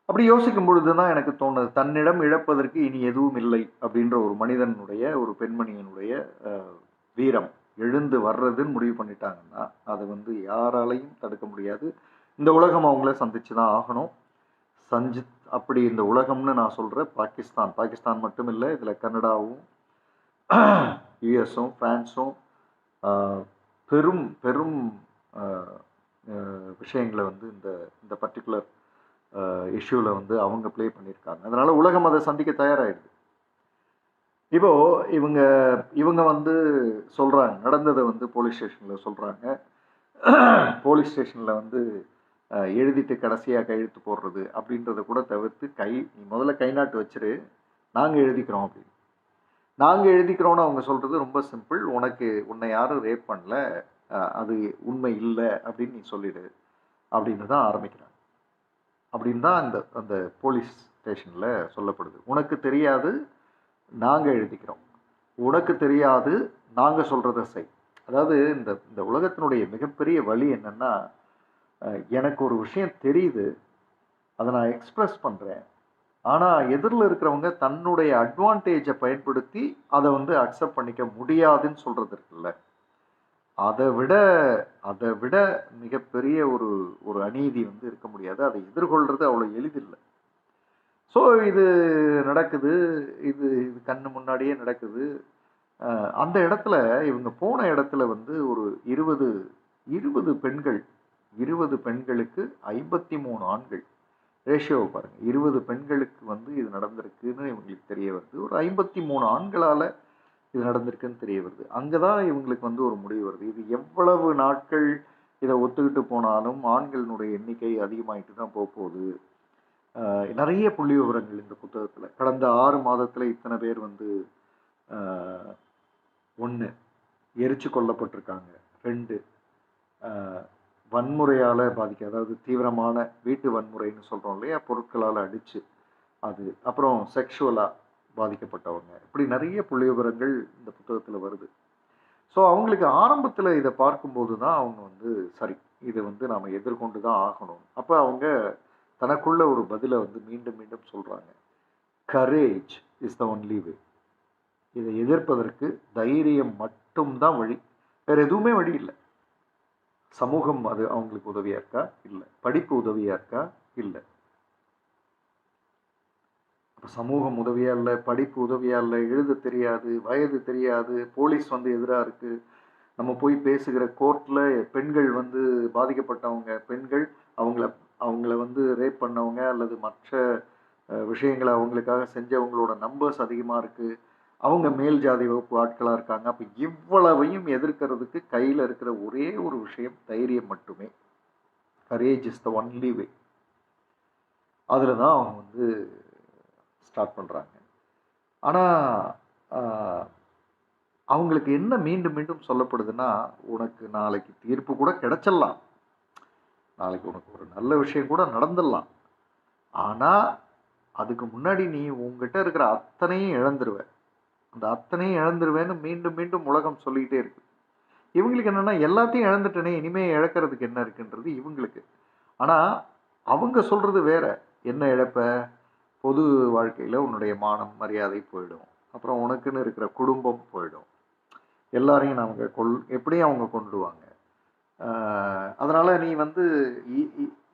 அப்படி யோசிக்கும் பொழுது தான் எனக்கு தோணுது, தன்னிடம் இழப்பதற்கு இனி எதுவும் இல்லை அப்படின்ற ஒரு மனிதனுடைய, ஒரு பெண்மணியினுடைய வீரம் எழுந்து வர்றதுன்னு முடிவு பண்ணிட்டாங்கன்னா அதை வந்து யாராலையும் தடுக்க முடியாது. இந்த உலகம் அவங்கள சந்திச்சு தான் ஆகணும். அப்படி இந்த உலகம்னு நான் சொல்கிறேன் பாகிஸ்தான் மட்டும் இல்லை, இதில் கனடாவும் யுஎஸும் ஃப்ரான்ஸும் பெரும் பெரும் விஷயங்களை வந்து இந்த பர்டிகுலர் இஷ்யூவில் வந்து அவங்க ப்ளே பண்ணியிருக்காங்க. அதனால் உலகம் அதை சந்திக்க தயாராகிடுது. இப்போது இவங்க வந்து சொல்கிறாங்க, நடந்ததை வந்து போலீஸ் ஸ்டேஷனில் சொல்கிறாங்க. போலீஸ் ஸ்டேஷனில் வந்து எழுதிட்டு கடைசியாக கையெழுத்து போடுறது அப்படின்றத கூட தவிர்த்து, நீ முதல்ல கை நாட்டு வச்சுரு, நாங்கள் எழுதிக்கிறோம் அப்படின்னு. நாங்கள் எழுதிக்கிறோன்னு அவங்க சொல்கிறது ரொம்ப சிம்பிள். உன்னை யாரும் ரேப் பண்ணல, அது உண்மை இல்லை அப்படின்னு நீ சொல்லிடு அப்படின்னு தான் ஆரம்பிக்கிறாங்க. அப்படின்னு தான் அந்த போலீஸ் ஸ்டேஷனில் சொல்லப்படுது. உனக்கு தெரியாது, நாங்கள் எழுதிக்கிறோம், உனக்கு தெரியாது, நாங்கள் சொல்கிறத செய். அதாவது இந்த உலகத்தினுடைய மிகப்பெரிய வழி என்னென்னா, எனக்கு ஒரு விஷயம் தெரியுது, அதை நான் எக்ஸ்ப்ரெஸ் பண்ணுறேன், ஆனால் எதிரில் இருக்கிறவங்க தன்னுடைய அட்வான்டேஜை பயன்படுத்தி அதை வந்து அக்செப்ட் பண்ணிக்க முடியாதுன்னு சொல்கிறது இருக்குல்ல, அதை விட மிகப்பெரிய ஒரு அநீதி வந்து இருக்க முடியாது. அதை எதிர்கொள்கிறது அவ்வளோ எளிதில்லை. ஸோ இது நடக்குது, இது கண்ணு முன்னாடியே நடக்குது. அந்த இடத்துல இவங்க போன இடத்துல வந்து ஒரு 20 பெண்கள், 20 பெண்களுக்கு 53 ஆண்கள், ரேஷியோவை பாருங்கள். 20 பெண்களுக்கு வந்து இது நடந்திருக்குன்னு இவங்களுக்கு தெரிய வருது, ஒரு 53 ஆண்களால் இது நடந்திருக்குன்னு தெரிய வருது. அங்கே தான் இவங்களுக்கு வந்து ஒரு முடிவு வருது. இது எவ்வளவு நாட்கள் இதை ஒத்துக்கிட்டு போனாலும் ஆண்களினுடைய எண்ணிக்கை அதிகமாகிட்டு தான் போகுது. நிறைய புள்ளி விவரங்கள் இந்த புத்தகத்தில். கடந்த 6 மாதத்தில் இத்தனை பேர் வந்து 1 எரிச்சு கொல்லப்பட்டிருக்காங்க, 2 வன்முறையால் அதாவது தீவிரமான வீட்டு வன்முறைன்னு சொல்கிறோம் இல்லையா, பொருட்களால் அடித்து அது, அப்புறம் செக்ஷுவலாக பாதிக்கப்பட்டவங்க, இப்படி நிறைய புள்ளி விவரங்கள் இந்த புத்தகத்தில் வருது. ஸோ அவங்களுக்கு ஆரம்பத்தில் இதை பார்க்கும்போது தான் அவங்க வந்து சரி, இதை வந்து நாம் எதிர்கொண்டு தான் ஆகணும். அப்போ அவங்க தனக்குள்ள ஒரு பதிலை வந்து மீண்டும் மீண்டும் சொல்கிறாங்க, courage is the only way. இதை எதிர்ப்பதற்கு தைரியம் மட்டும்தான் வழி, வேறு எதுவுமே வழி இல்லை. சமூகம் அது அவங்களுக்கு உதவியாக இருக்கா? இல்லை. படிப்பு உதவியாக இருக்கா? இல்லை. அப்போ சமூகம் உதவியாக இல்லை, படிப்பு உதவியாக இல்லை, எழுத தெரியாது, வயது தெரியாது, போலீஸ் வந்து எதிராக இருக்குது, நம்ம போய் பேசுகிற கோர்ட்டில் பெண்கள் வந்து பாதிக்கப்பட்டவங்க, பெண்கள் அவங்கள வந்து ரேப் பண்ணவங்க அல்லது மற்ற விஷயங்களை அவங்களுக்காக செஞ்சவங்களோட நம்பர்ஸ் அதிகமாக இருக்குது, அவங்க மேல் ஜாதி வகுப்பு ஆட்களாக இருக்காங்க. அப்போ இவ்வளவையும் எதிர்க்கிறதுக்கு கையில் இருக்கிற ஒரே ஒரு விஷயம் தைரியம் மட்டுமே. Courage is the only way. அதில் தான் அவங்க வந்து ஸ்டார்ட் பண்ணுறாங்க. ஆனால் அவங்களுக்கு என்ன மீண்டும் மீண்டும் சொல்லப்படுதுன்னா, உனக்கு நாளைக்கு தீர்ப்பு கூட கிடைச்சிடலாம், நாளைக்கு உனக்கு ஒரு நல்ல விஷயம் கூட நடந்துடலாம், ஆனால் அதுக்கு முன்னாடி நீ உங்ககிட்ட இருக்கிற அத்தனையும் இழந்துருவ, அந்த அத்தனையும் இழந்துருவேன்னு மீண்டும் மீண்டும் உலகம் சொல்லிக்கிட்டே இருக்கு. இவங்களுக்கு என்னென்னா, எல்லாத்தையும் இழந்துட்டனே, இனிமேல் இழக்கிறதுக்கு என்ன இருக்குன்றது இவங்களுக்கு. ஆனால் அவங்க சொல்கிறது வேற. என்ன இழப்ப? பொது வாழ்க்கையில் உன்னுடைய மானம் மரியாதை போயிடும், அப்புறம் உனக்குன்னு இருக்கிற குடும்பம் போயிடும், எல்லாரையும் அவங்க எப்படியும் அவங்க கொண்டுடுவாங்க. அதனால் நீ வந்து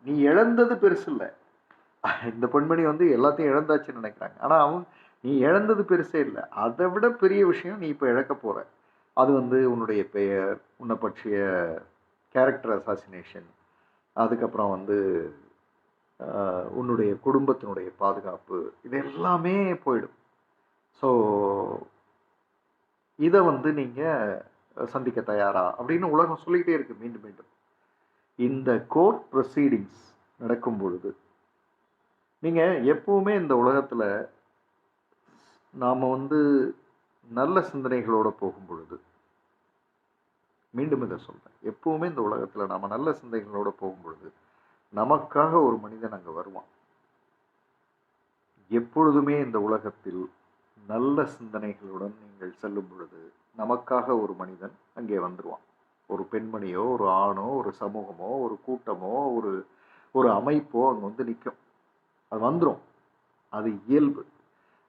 நீ இழந்தது பெருசு இல்லை. இந்த பெண்மணி வந்து எல்லாத்தையும் இழந்தாச்சுன்னு நினைக்கிறாங்க. ஆனால் அவங்க நீ இழந்தது பெருசே இல்லை, அதை விட பெரிய விஷயம் நீ இப்போ இழக்க போகிற. அது வந்து உன்னுடைய பெயர், உன்னை பற்றிய கேரக்டர் அசாசினேஷன், அதுக்கப்புறம் வந்து உன்னுடைய குடும்பத்தினுடைய பாதுகாப்பு, இது எல்லாமே போயிடும். ஸோ இதை வந்து நீங்கள் சந்திக்க தயாரா அப்படின்னு உலகம் சொல்லிக்கிட்டே இருக்கு மீண்டும் மீண்டும். இந்த கோர்ட் ப்ரொசீடிங்ஸ் நடக்கும் பொழுது நீங்கள் எப்பவுமே இந்த உலகத்தில் நாம் வந்து நல்ல சிந்தனைகளோடு போகும் பொழுது, மீண்டும் இதை சொல்கிறேன், எப்பவுமே இந்த உலகத்தில் நாம் நல்ல சிந்தனைகளோடு போகும் பொழுது நமக்காக ஒரு மனிதன் அங்கே வருவான். எப்பொழுதுமே இந்த உலகத்தில் நல்ல சிந்தனைகளுடன் நீங்கள் செல்லும் பொழுது நமக்காக ஒரு மனிதன் அங்கே வந்துடுவான். ஒரு பெண்மணியோ, ஒரு ஆணோ, ஒரு சமூகமோ, ஒரு கூட்டமோ, ஒரு அமைப்போ அங்கே வந்து நிற்கும். அது வந்துடும். அது இயல்பு.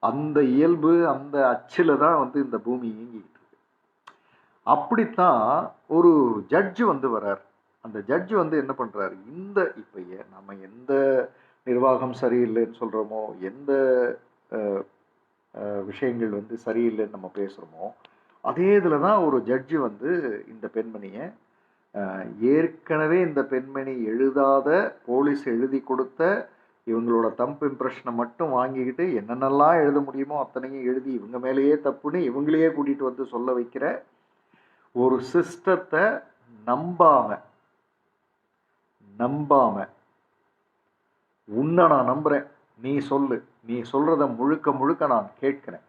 அந்த இயல்பு, அந்த அச்சில் தான் வந்து இந்த பூமி இயங்கிக்கிட்டு இருக்கு. அப்படித்தான் ஒரு ஜட்ஜு வந்து வர்றார். அந்த ஜட்ஜு வந்து என்ன பண்ணுறாரு, இந்த இப்போ நம்ம எந்த நிர்வாகம் சரியில்லைன்னு சொல்கிறோமோ, எந்த விஷயங்கள் வந்து சரியில்லைன்னு நம்ம பேசுகிறோமோ, அதே இதில் தான் ஒரு ஜட்ஜு வந்து இந்த பெண்மணியை ஏற்கனவே இந்த பெண்மணி எழுதாத, போலீஸ் எழுதி கொடுத்த இவங்களோட தம்ப் இம்ப்ரெஷனை மட்டும் வாங்கிக்கிட்டு என்னென்னலாம் எழுத முடியுமோ அத்தனையும் எழுதி இவங்க மேலேயே தப்புன்னு இவங்களையே கூட்டிகிட்டு வந்து சொல்ல வைக்கிற ஒரு சிஸ்டத்தை நம்பாம உன்னை நான் நம்புகிறேன், நீ சொல்லு, நீ சொல்கிறத முழுக்க முழுக்க நான் கேட்கிறேன்,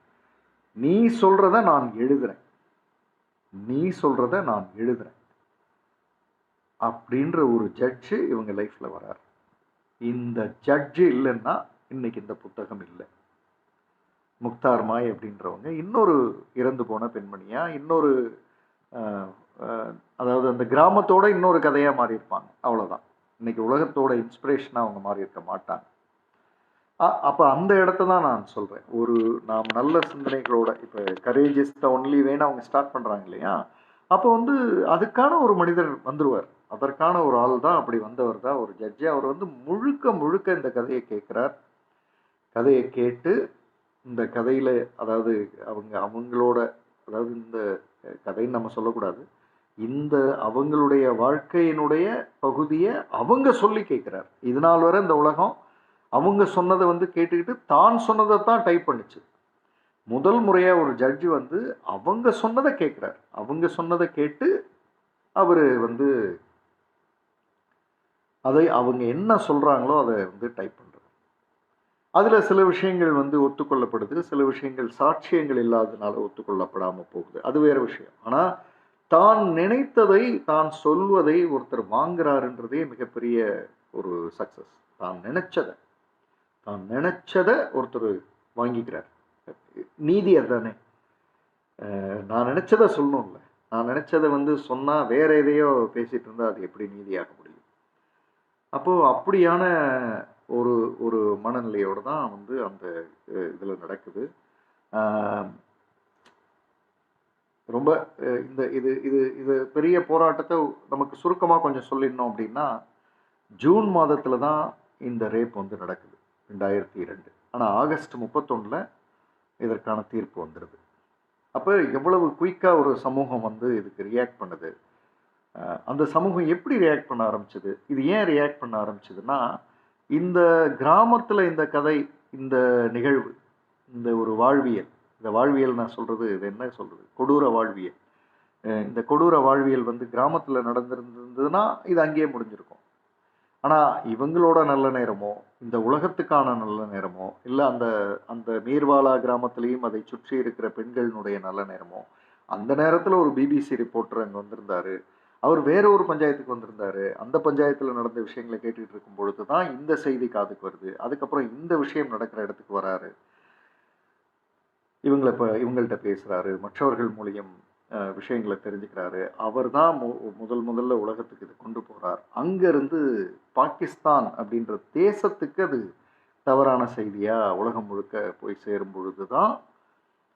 நீ சொல்கிறத நான் எழுதுறேன், அப்படின்ற ஒரு ஜட்ஜு இவங்க லைஃப்பில் வரார். இந்த ஜட்ஜு இல்லைன்னா இன்னைக்கு இந்த புத்தகம் இல்லை. முக்தார் மாய் அப்படின்றவங்க இன்னொரு இறந்து போன பெண்மணியா, இன்னொரு அதாவது அந்த கிராமத்தோட இன்னொரு கதையாக மாறி இருப்பாங்க, அவ்வளோதான். இன்னைக்கு உலகத்தோட இன்ஸ்பிரேஷனாக அவங்க மாறி இருக்க மாட்டாங்க. அப்போ அந்த இடத்த தான் நான் சொல்கிறேன். நாம் நல்ல சிந்தனைகளோட, இப்போ கரேஜ் இஸ் த ஒன்லி வேன்னு அவங்க ஸ்டார்ட் பண்ணுறாங்க இல்லையா, அப்போ வந்து அதுக்கான ஒரு மனிதர் வந்துடுவார். அதற்கான ஒரு ஆள் தான், அப்படி வந்தவர் தான் ஒரு ஜட்ஜி. அவர் வந்து முழுக்க முழுக்க இந்த கதையை கேட்குறார். கதையை கேட்டு இந்த கதையில், அதாவது அவங்களோட, அதாவது இந்த கதைன்னு நம்ம சொல்லக்கூடாது, இந்த அவங்களுடைய வாழ்க்கையினுடைய பகுதியை அவங்க சொல்லி கேட்குறார். இதனால் வரை இந்த உலகம் அவங்க சொன்னதை வந்து கேட்டுக்கிட்டு தான் சொன்னதை தான் டைப் பண்ணிச்சு. முதல் முறையாக ஒரு ஜட்ஜு வந்து அவங்க சொன்னதை கேட்குறார். அவங்க சொன்னதை கேட்டு அவர் வந்து அதை அவங்க என்ன சொல்கிறாங்களோ அதை வந்து டைப் பண்ணுறார். அதில் சில விஷயங்கள் வந்து ஒத்துக்கொள்ளப்படுது, சில விஷயங்கள் சாட்சியங்கள் இல்லாததுனால ஒத்துக்கொள்ளப்படாமல் போகுது, அது வேறு விஷயம். ஆனால் தான் நினைத்ததை, தான் சொல்வதை ஒருத்தர் வாங்குறாருன்றதே மிகப்பெரிய ஒரு சக்ஸஸ். தான் நினைச்சதை ஒருத்தர் வாங்கிக்கிறார். நீதி அதுதானே. நான் நினைச்சதை சொல்லணும்ல, நான் நினைச்சதை வந்து சொன்னால் வேற எதையோ பேசிட்டு இருந்தால் அது எப்படி நீதியாக முடியும்? அப்போது அப்படியான ஒரு ஒரு மனநிலையோடு தான் வந்து அந்த இதில் நடக்குது. ரொம்ப இந்த இது இது இது பெரிய போராட்டத்தை நமக்கு சுருக்கமாக கொஞ்சம் சொல்லிடணும் அப்படின்னா, ஜூன் மாதத்தில் தான் இந்த ரேப் வந்து நடக்குது, 2002. ஆனால் ஆகஸ்ட் 31 இதற்கான தீர்ப்பு வந்துடுது. அப்போ எவ்வளவு குயிக்காக ஒரு சமூகம் வந்து இதுக்கு ரியாக்ட் பண்ணுது. அந்த சமூகம் எப்படி ரியாக்ட் பண்ண ஆரம்பிச்சது, இது ஏன் ரியாக்ட் பண்ண ஆரம்பிச்சதுன்னா, இந்த கிராமத்தில் இந்த கதை, இந்த நிகழ்வு, இந்த ஒரு வாழ்வியல், இந்த வாழ்வியல் நான் சொல்கிறது இது என்ன சொல்கிறது, கொடூர வாழ்வியல். இந்த கொடூர வாழ்வியல் வந்து கிராமத்தில் நடந்திருந்ததுன்னா இது அங்கேயே முடிஞ்சிருக்கும். ஆனால் இவங்களோட நல்ல நேரமோ, இந்த உலகத்துக்கான நல்ல நேரமோ, இல்லை அந்த அந்த மீர்வாலா கிராமத்திலையும் அதை சுற்றி இருக்கிற பெண்களினுடைய நல்ல நேரமோ, அந்த நேரத்தில் ஒரு பிபிசி ரிப்போர்ட்டர் அங்கே வந்திருந்தாரு. அவர் வேற ஒரு பஞ்சாயத்துக்கு வந்திருந்தாரு. அந்த பஞ்சாயத்தில் நடந்த விஷயங்களை கேட்டுட்டு இருக்கும் பொழுது தான் இந்த செய்தி காதுக்கு வருது. அதுக்கப்புறம் இந்த விஷயம் நடக்கிற இடத்துக்கு வராரு. இவங்கள்ட்ட பேசுறாரு. மற்றவர்கள் மூலியம் விஷயங்களை தெரிஞ்சுக்கிறாரு. அவர் தான் முதல்ல உலகத்துக்கு இதை கொண்டு போறார். அங்கிருந்து பாகிஸ்தான் அப்படின்ற தேசத்துக்கு அது தவறான செய்தியா உலகம் முழுக்க போய் சேரும் பொழுது தான்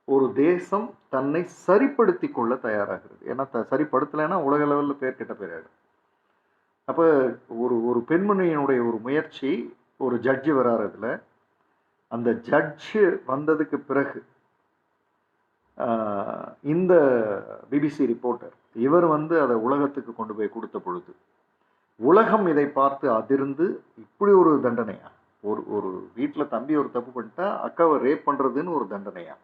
ஒரு தேசம் தன்னை சரிப்படுத்தி கொள்ள தயாராகிறது. ஏன்னா சரிப்படுத்தலைன்னா உலக லெவலில் பேர் கெட்ட பேர் ஆயிடும். அப்போ ஒரு பெண்மணியினுடைய ஒரு முயற்சி, ஒரு ஜட்ஜு வராரு. அதில் அந்த ஜட்ஜு வந்ததுக்கு பிறகு இந்த பிபிசி ரிப்போர்ட்டர் இவர் வந்து அதை உலகத்துக்கு கொண்டு போய் கொடுத்த பொழுது உலகம் இதை பார்த்து அதிர்ந்து, இப்படி ஒரு தண்டனையா, ஒரு வீட்டில் தம்பி ஒரு தப்பு பண்ணிட்டா அக்காவை ரேப் பண்ணுறதுன்னு ஒரு தண்டனையா,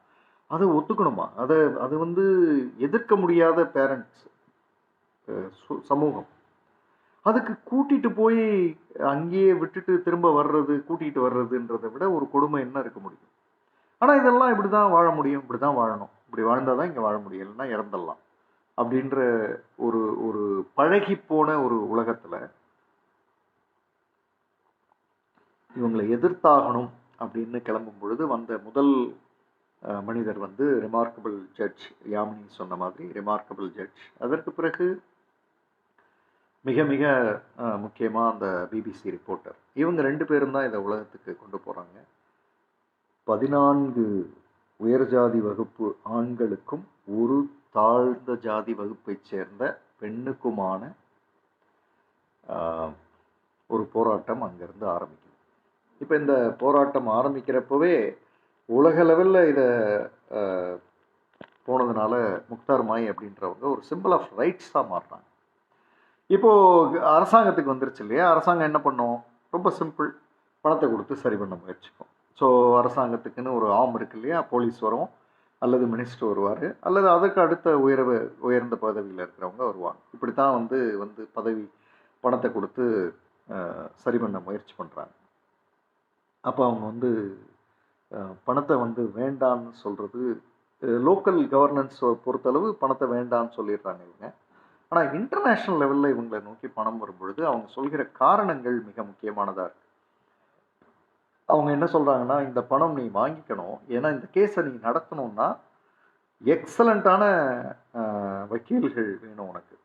அதை ஒத்துக்கணுமா? அது வந்து எதிர்க்க முடியாத பேரண்ட்ஸ் சமூகம். அதுக்கு கூட்டிகிட்டு போய் அங்கேயே விட்டுட்டு திரும்ப வர்றது, கூட்டிகிட்டு வர்றதுன்றதை விட ஒரு கொடுமை என்ன இருக்க முடியும்? ஆனால் இதெல்லாம் இப்படி தான் வாழ முடியும், இப்படி தான் வாழணும், இப்படி வாழ்ந்தால் தான் இங்கே வாழ முடியும், இல்லைன்னா இறந்துடலாம் அப்படின்ற ஒரு ஒரு பழகி போன ஒரு உலகத்தில் இவங்களை எதிர்த்தாகணும் அப்படின்னு கிளம்பும் பொழுது வந்த முதல் மனிதர் வந்து ரிமார்க்கபிள் ஜட்ஜ். யாமினி சொன்ன மாதிரி ரிமார்க்கபிள் ஜட்ஜ். அதற்கு பிறகு மிக மிக முக்கியமாக அந்த பிபிசி ரிப்போர்ட்டர். இவங்க 2 பேரும் தான் இதை உலகத்துக்கு கொண்டு போகிறாங்க. 14 உயர் ஜாதி வகுப்பு ஆண்களுக்கும் ஒரு தாழ்ந்த ஜாதி வகுப்பைச் சேர்ந்த பெண்ணுக்குமான ஒரு போராட்டம் அங்கேருந்து ஆரம்பிக்குது. இப்போ இந்த போராட்டம் ஆரம்பிக்கிறப்பவே உலக லெவலில் இதை போனதுனால முக்தார் மாய் அப்படின்றவங்க ஒரு சிம்பிள் ஆஃப் ரைட்ஸாக மாறுறாங்க. இப்போது அரசாங்கத்துக்கு வந்துருச்சு இல்லையா? அரசாங்கம் என்ன பண்ணும்? ரொம்ப சிம்பிள், பணத்தை கொடுத்து சரி பண்ண முயற்சிக்கும். ஸோ அரசாங்கத்துக்குன்னு ஒரு ஆம் இருக்கு இல்லையா? போலீஸ் வரும், அல்லது மினிஸ்டர் வருவார், அல்லது அதற்கு அடுத்த உயர்ந்த பதவியில் இருக்கிறவங்க வருவாங்க. இப்படி தான் வந்து பணத்தை கொடுத்து சரி பண்ண முயற்சி பண்ணுறாங்க. அப்போ அவங்க வந்து பணத்தை வந்து வேண்டான்னு சொல்கிறது, லோக்கல் கவர்னன்ஸ் பொறுத்தளவு பணத்தை வேண்டான்னு சொல்லிடுறாங்க இவங்க. ஆனால் இன்டர்நேஷ்னல் லெவலில் இவங்களை நோக்கி பணம் வரும்பொழுது அவங்க சொல்கிற காரணங்கள் மிக முக்கியமானதாக இருக்குது. அவங்க என்ன சொல்கிறாங்கன்னா, இந்த பணம் நீ வாங்கிக்கணும், ஏன்னா இந்த கேஸை நீ நடத்தணும்னா எக்ஸலண்ட்டான வக்கீல்கள் வேணும், உனக்கு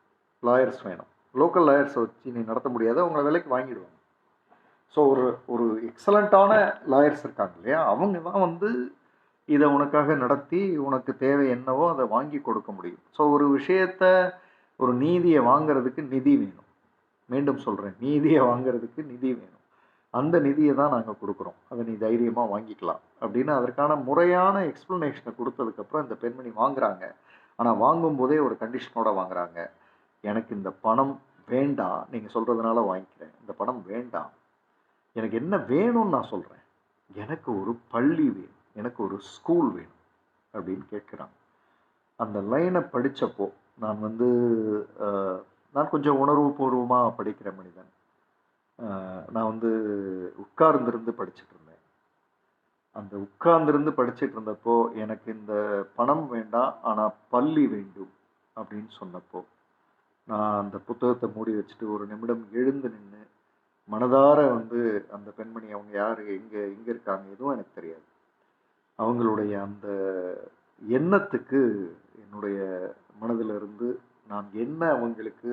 லாயர்ஸ் வேணும். லோக்கல் லாயர்ஸை வச்சு நீ நடத்த முடியாத, அவங்கள விலைக்கு வாங்கிடுவாங்க. ஸோ ஒரு எக்ஸலண்ட்டான லாயர்ஸ் இருக்காங்க இல்லையா? அவங்க தான் வந்து இதை உனக்காக நடத்தி உனக்கு தேவை என்னவோ அதை வாங்கி கொடுக்க முடியும். ஸோ ஒரு விஷயத்தை, ஒரு நீதியை வாங்கிறதுக்கு நிதி வேணும். மீண்டும் சொல்கிறேன், நீதியை வாங்கிறதுக்கு நிதி வேணும். அந்த நிதியை தான் நாங்கள் கொடுக்குறோம், அதை நீ தைரியமாக வாங்கிக்கலாம் அப்படின்னு அதற்கான முறையான எக்ஸ்ப்ளனேஷனை கொடுத்ததுக்கப்புறம் இந்த பெண்மணி வாங்குறாங்க. ஆனால் வாங்கும்போதே ஒரு கண்டிஷனோடு வாங்குறாங்க. எனக்கு இந்த பணம் வேண்டாம், நீங்கள் சொல்கிறதுனால வாங்கிக்கிறேன், இந்த பணம் வேண்டாம், எனக்கு என்ன வேணும்னு நான் சொல்கிறேன், எனக்கு ஒரு பள்ளி வேணும், எனக்கு ஒரு ஸ்கூல் வேணும் அப்படின்னு கேட்குறாங்க. அந்த லைனை படித்தப்போ நான் கொஞ்சம் உணர்வுபூர்வமாக படிக்கிற மனிதன். நான் உட்கார்ந்திருந்து படிச்சுட்டு இருந்தேன். அந்த உட்கார்ந்திருந்து படிச்சுட்டு இருந்தப்போ எனக்கு இந்த பணம் வேண்டாம், ஆனால் பள்ளி வேண்டும் அப்படின்னு சொன்னப்போ நான் அந்த புத்தகத்தை மூடி வச்சுட்டு ஒரு நிமிடம் எழுந்து நின்று மனதார அந்த பெண்மணி, அவங்க யார், எங்கே இருக்காங்க, எதுவும் எனக்கு தெரியாது, அவங்களுடைய அந்த எண்ணத்துக்கு என்னுடைய மனதிலிருந்து நான் என்ன அவங்களுக்கு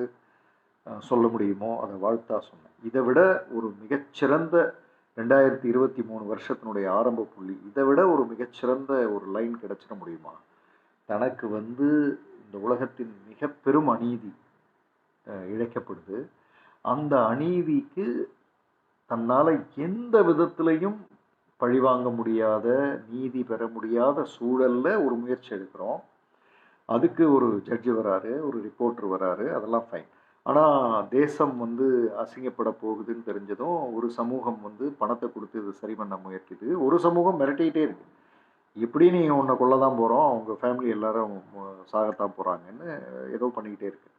சொல்ல முடியுமோ அதை வாழ்த்தா சொன்னேன். இதை விட ஒரு மிகச்சிறந்த 2023 வருஷத்தினுடைய ஆரம்ப புள்ளி, இதை விட ஒரு மிகச்சிறந்த ஒரு லைன் கிடைச்சிட முடியுமா? தனக்கு இந்த உலகத்தின் மிக பெரும் அநீதி இழைக்கப்படுது, அந்த அநீதிக்கு தன்னால் எந்த விதத்திலையும் பழிவாங்க முடியாத, நீதி பெற முடியாத சூழலில் ஒரு முயற்சி எடுக்கிறோம். அதுக்கு ஒரு ஜட்ஜு வராரு, ஒரு ரிப்போர்ட்டர் வராரு, அதெல்லாம் ஃபைன். ஆனால் தேசம் அசிங்கப்பட போகுதுன்னு தெரிஞ்சதும் ஒரு சமூகம் பணத்தை கொடுத்து இது சரி பண்ண முயற்சிது. ஒரு சமூகம் மிரட்டிகிட்டே இருக்கு, இப்படி நீ உன்னை கொள்ள தான் போகிறோம், அவங்க ஃபேமிலி எல்லாரும் சாகத்தான் போகிறாங்கன்னு ஏதோ பண்ணிக்கிட்டே இருக்கு.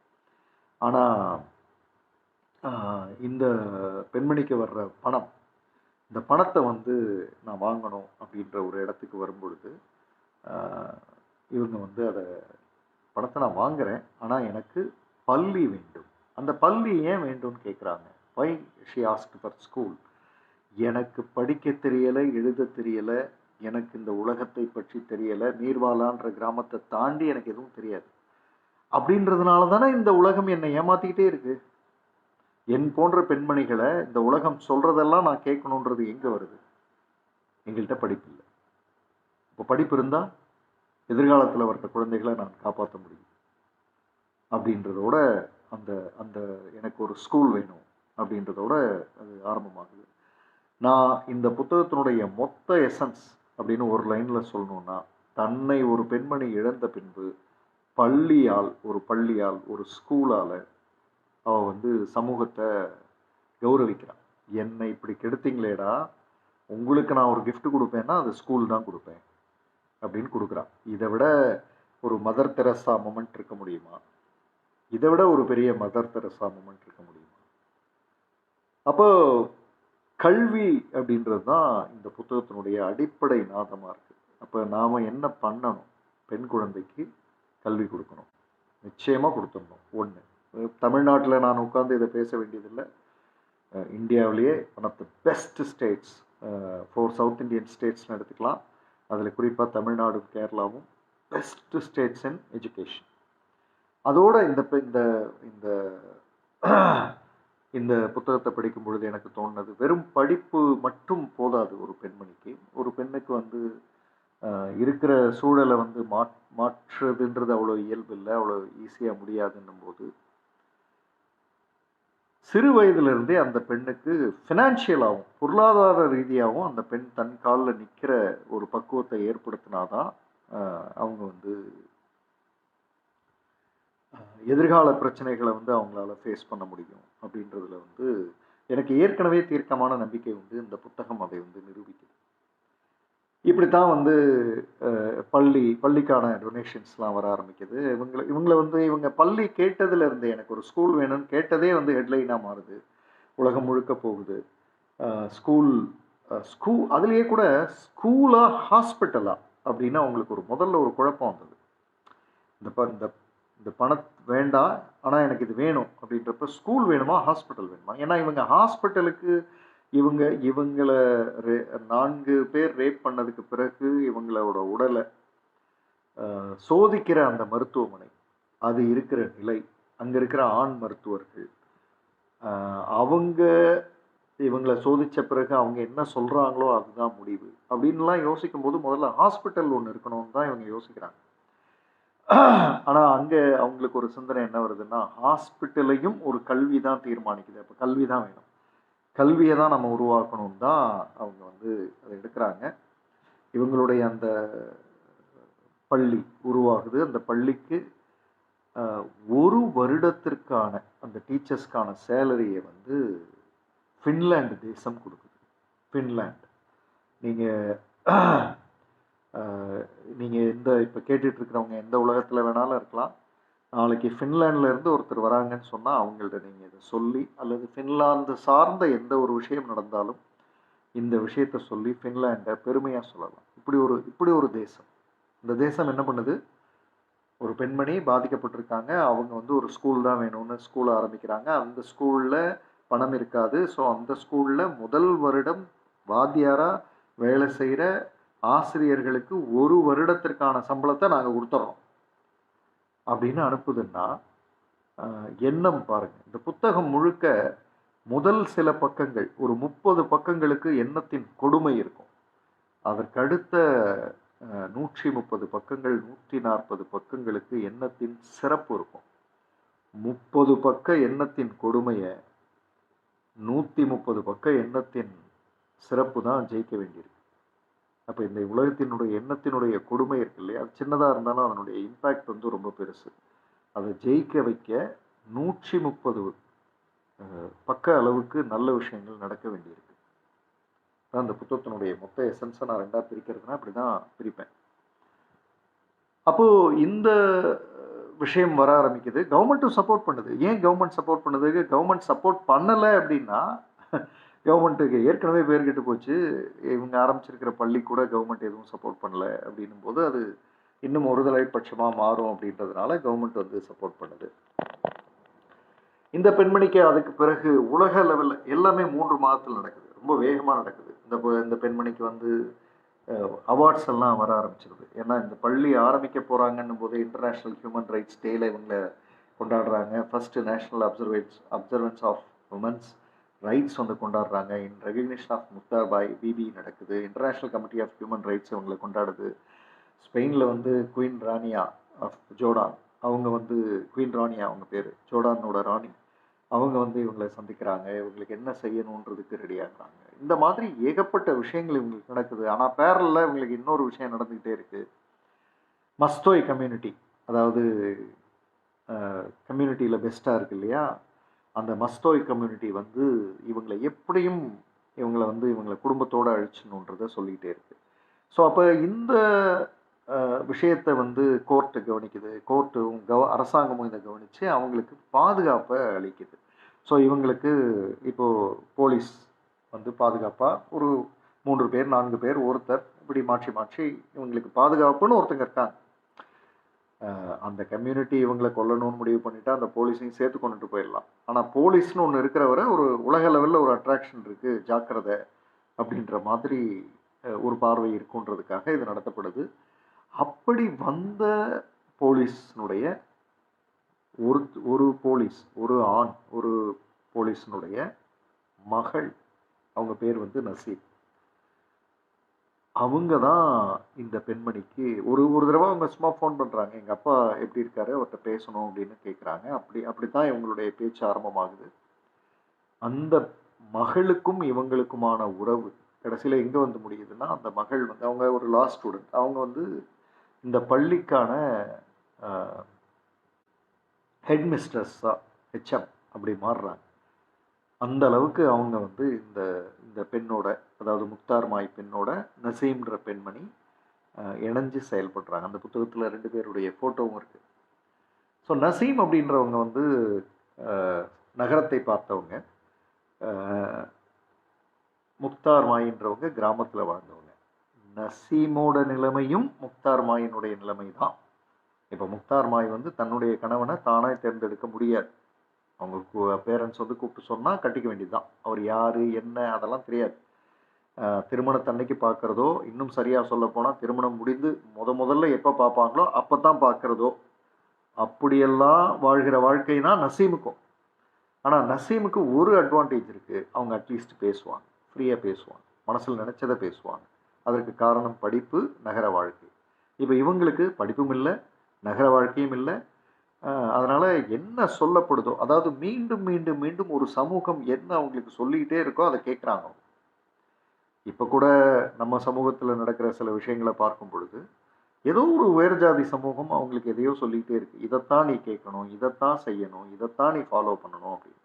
ஆனால் இந்த பெண்மணிக்கு வர்ற பணம், இந்த பணத்தை வந்து நான் வாங்கணும் அப்படின்ற ஒரு இடத்துக்கு வரும்பொழுது இவங்க வந்து அதை பணத்தை நான் வாங்குறேன், ஆனால் எனக்கு பள்ளி வேண்டும். அந்த பள்ளி ஏன் வேண்டும்னு கேட்குறாங்க. Why she asked for school. எனக்கு படிக்க தெரியலை, எழுத தெரியலை, எனக்கு இந்த உலகத்தை பற்றி தெரியலை, நீர்வாலான்ற கிராமத்தை தாண்டி எனக்கு எதுவும் தெரியாது. அப்படின்றதுனால தானே இந்த உலகம் என்னை ஏமாத்திக்கிட்டே இருக்கு. என் போன்ற பெண்மணிகளை இந்த உலகம் சொல்றதெல்லாம் நான் கேட்கணுன்றது எங்க வருது? எங்கள்கிட்ட படிப்பு இல்லை. இப்போ படிப்பு இருந்தால் எதிர்காலத்தில் வர்ற குழந்தைகளை நான் காப்பாற்ற முடியும் அப்படின்றதோட அந்த அந்த எனக்கு ஒரு ஸ்கூல் வேணும் அப்படின்றதோட அது ஆரம்பமாகுது. நான் இந்த புத்தகத்தினுடைய மொத்த எசன்ஸ் அப்படின்னு ஒரு லைனில் சொல்லணும்னா, தன்னை ஒரு பெண்மணி இழந்த பின்பு பள்ளியால் ஒரு ஸ்கூலால் அவள் வந்து சமூகத்தை கௌரவிக்கிறான். என்னை இப்படி கெடுத்தீங்களேடா, உங்களுக்கு நான் ஒரு கிஃப்ட் கொடுப்பேன்னா அது ஸ்கூல் தான் கொடுப்பேன் அப்படின்னு கொடுக்குறான். இதை விட ஒரு மதர் தெரசா மொமெண்ட் இருக்க முடியுமா? இதை விட ஒரு பெரிய மதர் தெரசா மொமெண்ட் இருக்க முடியுமா? அப்போ கல்வி அப்படின்றது தான் இந்த புத்தகத்தினுடைய அடிப்படை நாதமாக இருக்குது. அப்போ நாம் என்ன பண்ணணும்? பெண் குழந்தைக்கு கல்வி கொடுக்கணும், நிச்சயமாக கொடுத்துடணும். ஒன்று, தமிழ்நாட்டில் நான் உட்காந்து இதை பேச வேண்டியதில்லை. இந்தியாவிலேயே one of the best states, 4 South Indian ஸ்டேட்ஸ்னு எடுத்துக்கலாம். அதில் குறிப்பாக தமிழ்நாடும் கேரளாவும் பெஸ்ட் ஸ்டேட்ஸ் இன் எஜுகேஷன். அதோட இந்த இந்த இந்த புத்தகத்தை படிக்கும் பொழுது எனக்கு தோணுனது, வெறும் படிப்பு மட்டும் போதாது ஒரு பெண்மணிக்கு. ஒரு பெண்ணுக்கு வந்து இருக்கிற சூழலை வந்து மாற்றுறதுன்றது அவ்வளோ இயல்பு இல்லை, அவ்வளோ ஈஸியாக முடியாதுன்னும் போது சிறு வயதிலிருந்தே அந்த பெண்ணுக்கு ஃபினான்ஷியலாகவும் பொருளாதார ரீதியாகவும் அந்த பெண் தன் காலில் நிற்கிற ஒரு பக்குவத்தை ஏற்படுத்தினாதான் அவங்க வந்து எதிர்கால பிரச்சனைகளை வந்து அவங்களால ஃபேஸ் பண்ண முடியும் அப்படின்றதுல வந்து எனக்கு ஏற்கனவே தீர்க்கமான நம்பிக்கை உண்டு. இந்த புத்தகம் அதை வந்து நிரூபிக்குது. இப்படித்தான் வந்து பள்ளிக்கான டொனேஷன்ஸ்லாம் வர ஆரம்பிக்குது. இவங்க பள்ளி கேட்டதுல இருந்து, எனக்கு ஒரு ஸ்கூல் வேணும்னு கேட்டதே வந்து ஹெட்லைனாக மாறுது. உலகம் முழுக்க போகுது. ஸ்கூல் அதுலேயே கூட ஸ்கூலா ஹாஸ்பிட்டலா அப்படின்னு அவங்களுக்கு முதல்ல ஒரு குழப்பம் வந்தது. இந்த பணம் வேண்டாம், ஆனால் எனக்கு இது வேணும் அப்படின்றப்ப ஸ்கூல் வேணுமா ஹாஸ்பிட்டல் வேணுமா? ஏன்னா இவங்க ஹாஸ்பிட்டலுக்கு இவங்களை 4 பேர் ரேப் பண்ணதுக்கு பிறகு இவங்களோட உடலை சோதிக்கிற அந்த மருத்துவமனை, அது இருக்கிற நிலை, அங்கே இருக்கிற ஆண் மருத்துவர்கள், அவங்க இவங்களை சோதித்த பிறகு அவங்க என்ன சொல்கிறாங்களோ அதுதான் முடிவு அப்படின்லாம் யோசிக்கும் போது முதல்ல ஹாஸ்பிட்டல் ஒன்று இருக்கணும்னு தான் இவங்க யோசிக்கிறாங்க. ஆனால் அங்கே அவங்களுக்கு ஒரு சிந்தனை என்ன வருதுன்னா, ஹாஸ்பிட்டலையும் ஒரு கல்வி தான் தீர்மானிக்குது. அப்போ கல்வி தான் வேணும், கல்வியை தான் நம்ம உருவாக்கணும் தான் அவங்க வந்து அதை எடுக்கிறாங்க. இவங்களுடைய அந்த பள்ளி உருவாகுது. அந்த பள்ளிக்கு 1 வருடத்திற்கான அந்த டீச்சர்ஸ்க்கான சேலரியை வந்து ஃபின்லாந்து தேசம் கொடுக்குது. ஃபின்லாந்து, நீங்கள் இப்போ கேட்டுட்ருக்கிறவங்க எந்த உலகத்தில் வேணாலும் இருக்கலாம். நாளைக்கு ஃபின்லாண்ட்லேருந்து ஒருத்தர் வராங்கன்னு சொன்னால் அவங்கள்ட்ட நீங்கள் இதை சொல்லி, அல்லது ஃபின்லாந்து சார்ந்த எந்த ஒரு விஷயம் நடந்தாலும் இந்த விஷயத்தை சொல்லி ஃபின்லாண்டை பெருமையாக சொல்லலாம். இப்படி ஒரு தேசம். இந்த தேசம் என்ன பண்ணுது? ஒரு பெண்மணி பாதிக்கப்பட்டிருக்காங்க, அவங்க வந்து ஒரு ஸ்கூல் தான் வேணும்னு ஸ்கூலை ஆரம்பிக்கிறாங்க. அந்த ஸ்கூலில் பணம் இருக்காது. ஸோ அந்த ஸ்கூலில் முதல் வருடம் வாத்தியாராக வேலை செய்கிற ஆசிரியர்களுக்கு 1 வருடத்திற்கான சம்பளத்தை நாங்கள் கொடுத்துட்றோம் அப்படின்னு அனுப்புதுன்னா எண்ணம் பாருங்க. இந்த புத்தகம் முழுக்க முதல் சில பக்கங்கள், ஒரு 30 பக்கங்களுக்கு எண்ணத்தின் கொடுமை இருக்கும். அதற்கடுத்த 130 பக்கங்கள், 140 பக்கங்களுக்கு எண்ணத்தின் சிறப்பு இருக்கும். 30 பக்க எண்ணத்தின் கொடுமையை 130 பக்க எண்ணத்தின் சிறப்பு தான் ஜெயிக்க வேண்டியிருக்கு. அப்போ இந்த உலகத்தினுடைய எண்ணத்தினுடைய கொடுமை இருக்கு இல்லையா, அது சின்னதாக இருந்தாலும் அதனுடைய இம்பேக்ட் வந்து ரொம்ப பெருசு. அதை ஜெயிக்க வைக்க 130 பக்க அளவுக்கு நல்ல விஷயங்கள் நடக்க வேண்டியிருக்கு. தான் இந்த புத்தகத்தினுடைய மொத்த எசன்ஸை நான் 2ஆக பிரிக்கிறதுனா அப்படி தான் பிரிப்பேன். அப்போது இந்த விஷயம் வர ஆரம்பிக்குது. கவர்மெண்ட்டும் சப்போர்ட் பண்ணுது. ஏன் கவர்மெண்ட் சப்போர்ட் பண்ணுது? கவர்மெண்ட் சப்போர்ட் பண்ணல அப்படின்னா, கவர்மெண்ட்டுக்கு ஏற்கனவே பேர் கெட்டு போச்சு. இவங்க ஆரம்பிச்சிருக்கிற பள்ளி கூட கவர்மெண்ட் எதுவும் சப்போர்ட் பண்ணல அப்படின்னும்போது, அது இன்னும் ஒருதலை பட்சமா மாறும் அப்படின்றதுனால கவர்மெண்ட் வந்து சப்போர்ட் பண்ணுது. இந்த பெண்மணிக்கு அதுக்கு பிறகு உலக லெவல்ல எல்லாமே 3 மாதத்துல நடக்குது. ரொம்ப வேகமா நடக்குது. இந்த பெண்மணிக்கு வந்து அவார்ட்ஸ் எல்லாம் வர ஆரம்பிச்சிருது. ஏன்னா இந்த பள்ளி ஆரம்பிக்க போறாங்கன்னும் போது இன்டர்நேஷனல் ஹியூமன் ரைட்ஸ் டேல இவங்க கொண்டாடுறாங்க. First national observance of women's rights வந்து கொண்டாடுறாங்க. In recognition of Mukhtar Bai Bibi நடக்குது. International committee of human rights இவங்களை கொண்டாடுது. ஸ்பெயினில் வந்து குயின் ரானியா ஆஃப் ஜோர்டான், அவங்க வந்து குயின் ரானியா அவங்க பேர், ஜோர்டானோட ராணி, அவங்க வந்து இவங்களை சந்திக்கிறாங்க. இவங்களுக்கு என்ன செய்யணுன்றதுக்கு ரெடி ஆகுறாங்க. இந்த மாதிரி ஏகப்பட்ட விஷயங்கள் இவங்களுக்கு நடக்குது. ஆனால் பேரலில் இவங்களுக்கு இன்னொரு விஷயம் நடந்துக்கிட்டே இருக்கு. மஸ்தோய் கம்யூனிட்டி, அதாவது கம்யூனிட்டியில் பெஸ்ட்டாக இருக்கு இல்லையா, அந்த மஸ்தோய் கம்யூனிட்டி வந்து இவங்களை எப்படியும் இவங்களை குடும்பத்தோடு அழிச்சணுன்றதை சொல்லிக்கிட்டே இருக்கு. ஸோ அப்போ இந்த விஷயத்தை வந்து கோர்ட்டு கவனிக்குது. கோர்ட்டும் அரசாங்கமும் இதை கவனித்து அவங்களுக்கு பாதுகாப்பை அளிக்குது. ஸோ இவங்களுக்கு இப்போது போலீஸ் வந்து பாதுகாப்பாக ஒரு 3 பேர் 4 பேர் ஒருத்தர் இப்படி மாற்றி மாற்றி இவங்களுக்கு பாதுகாப்புன்னு ஒருத்தங்க இருக்காங்க. அந்த கம்யூனிட்டி இவங்களை கொல்லணும்னு முடிவு பண்ணிட்டா அந்த போலீஸையும் சேர்த்து கொண்டுட்டு போயிடலாம். ஆனால் போலீஸ்னு ஒன்று இருக்கிறவரை ஒரு உலக லெவலில் ஒரு அட்ராக்ஷன் இருக்குது, ஜாக்கிரதை அப்படின்ற மாதிரி ஒரு பார்வை இருக்குன்றதுக்காக இது நடத்தப்படுது. அப்படி வந்த போலீஸ்னுடைய ஒரு ஆண் போலீஸ்னுடைய மகள், அவங்க பேர் வந்து நசீப். அவங்க தான் இந்த பெண்மணிக்கு ஒரு தடவை அவங்க சும்மா ஃபோன் பண்ணுறாங்க. எங்கள் அப்பா எப்படி இருக்காரு, அவர்கிட்ட பேசணும் அப்படின்னு கேட்குறாங்க. அப்படித்தான் இவங்களுடைய பேச்சு ஆரம்பமாகுது. அந்த மகளுக்கும் இவங்களுக்குமான உறவு கடைசியில் எங்கே வந்து முடியுதுன்னா, அந்த மகள் வந்து அவங்க ஒரு லா ஸ்டூடெண்ட். அவங்க வந்து இந்த பள்ளிக்கான ஹெட் மிஸ்ட்ரஸ்ஸாக ஹெச்எம் அப்படி மாறுறாங்க. அந்த அளவுக்கு அவங்க வந்து இந்த பெண்ணோட, அதாவது முக்தார் மாய் பெண்ணோட நசீம்ன்ற பெண்மணி இணைஞ்சு செயல்படுறாங்க. அந்த புத்தகத்தில் 2 பேருடைய ஃபோட்டோவும் இருக்குது. ஸோ நசீம் அப்படின்றவங்க வந்து நகரத்தை பார்த்தவங்க, முக்தார் மாயின்றவங்க கிராமத்தில் வாழ்ந்தவங்க. நசீமோட நிலைமையும் முக்தார் மாயினுடைய நிலைமை தான். இப்போ முக்தார் மாய் வந்து தன்னுடைய கணவனை தானே தேர்ந்தெடுக்க முடியாது. அவங்க பேரண்ட்ஸ் வந்து கூப்பிட்டு சொன்னால் கட்டிக்க வேண்டியது தான். அவர் யார் என்ன அதெல்லாம் தெரியாது. திருமணத்தன்னைக்கு பார்க்குறதோ, இன்னும் சரியாக சொல்ல போனால் திருமணம் முடிந்து முதல்ல எப்போ பார்ப்பாங்களோ அப்போ தான் பார்க்குறதோ, அப்படியெல்லாம் வாழ்கிற வாழ்க்கை தான் நசீமுக்கும். ஆனால் நசீமுக்கு ஒரு அட்வான்டேஜ் இருக்குது. அவங்க அட்லீஸ்ட் பேசுவாங்க, ஃப்ரீயாக பேசுவாங்க, மனசில் நினச்சதை பேசுவாங்க. அதற்கு காரணம் படிப்பு, நகர வாழ்க்கை. இப்போ இவங்களுக்கு படிப்பும் இல்லை, நகர வாழ்க்கையும் இல்லை. அதனால் என்ன சொல்லப்படுதோ, அதாவது மீண்டும் மீண்டும் மீண்டும் ஒரு சமூகம் என்ன அவங்களுக்கு சொல்லிக்கிட்டே இருக்கோ அதை கேட்குறாங்க. இப்போ கூட நம்ம சமூகத்தில் நடக்கிற சில விஷயங்களை பார்க்கும் பொழுது ஏதோ ஒரு உயர் ஜாதி சமூகம் அவங்களுக்கு எதையோ சொல்லிக்கிட்டே இருக்கு. இதைத்தான் நீ கேட்கணும், இதைத்தான் செய்யணும், இதைத்தான் நீ ஃபாலோ பண்ணணும் அப்படின்னு.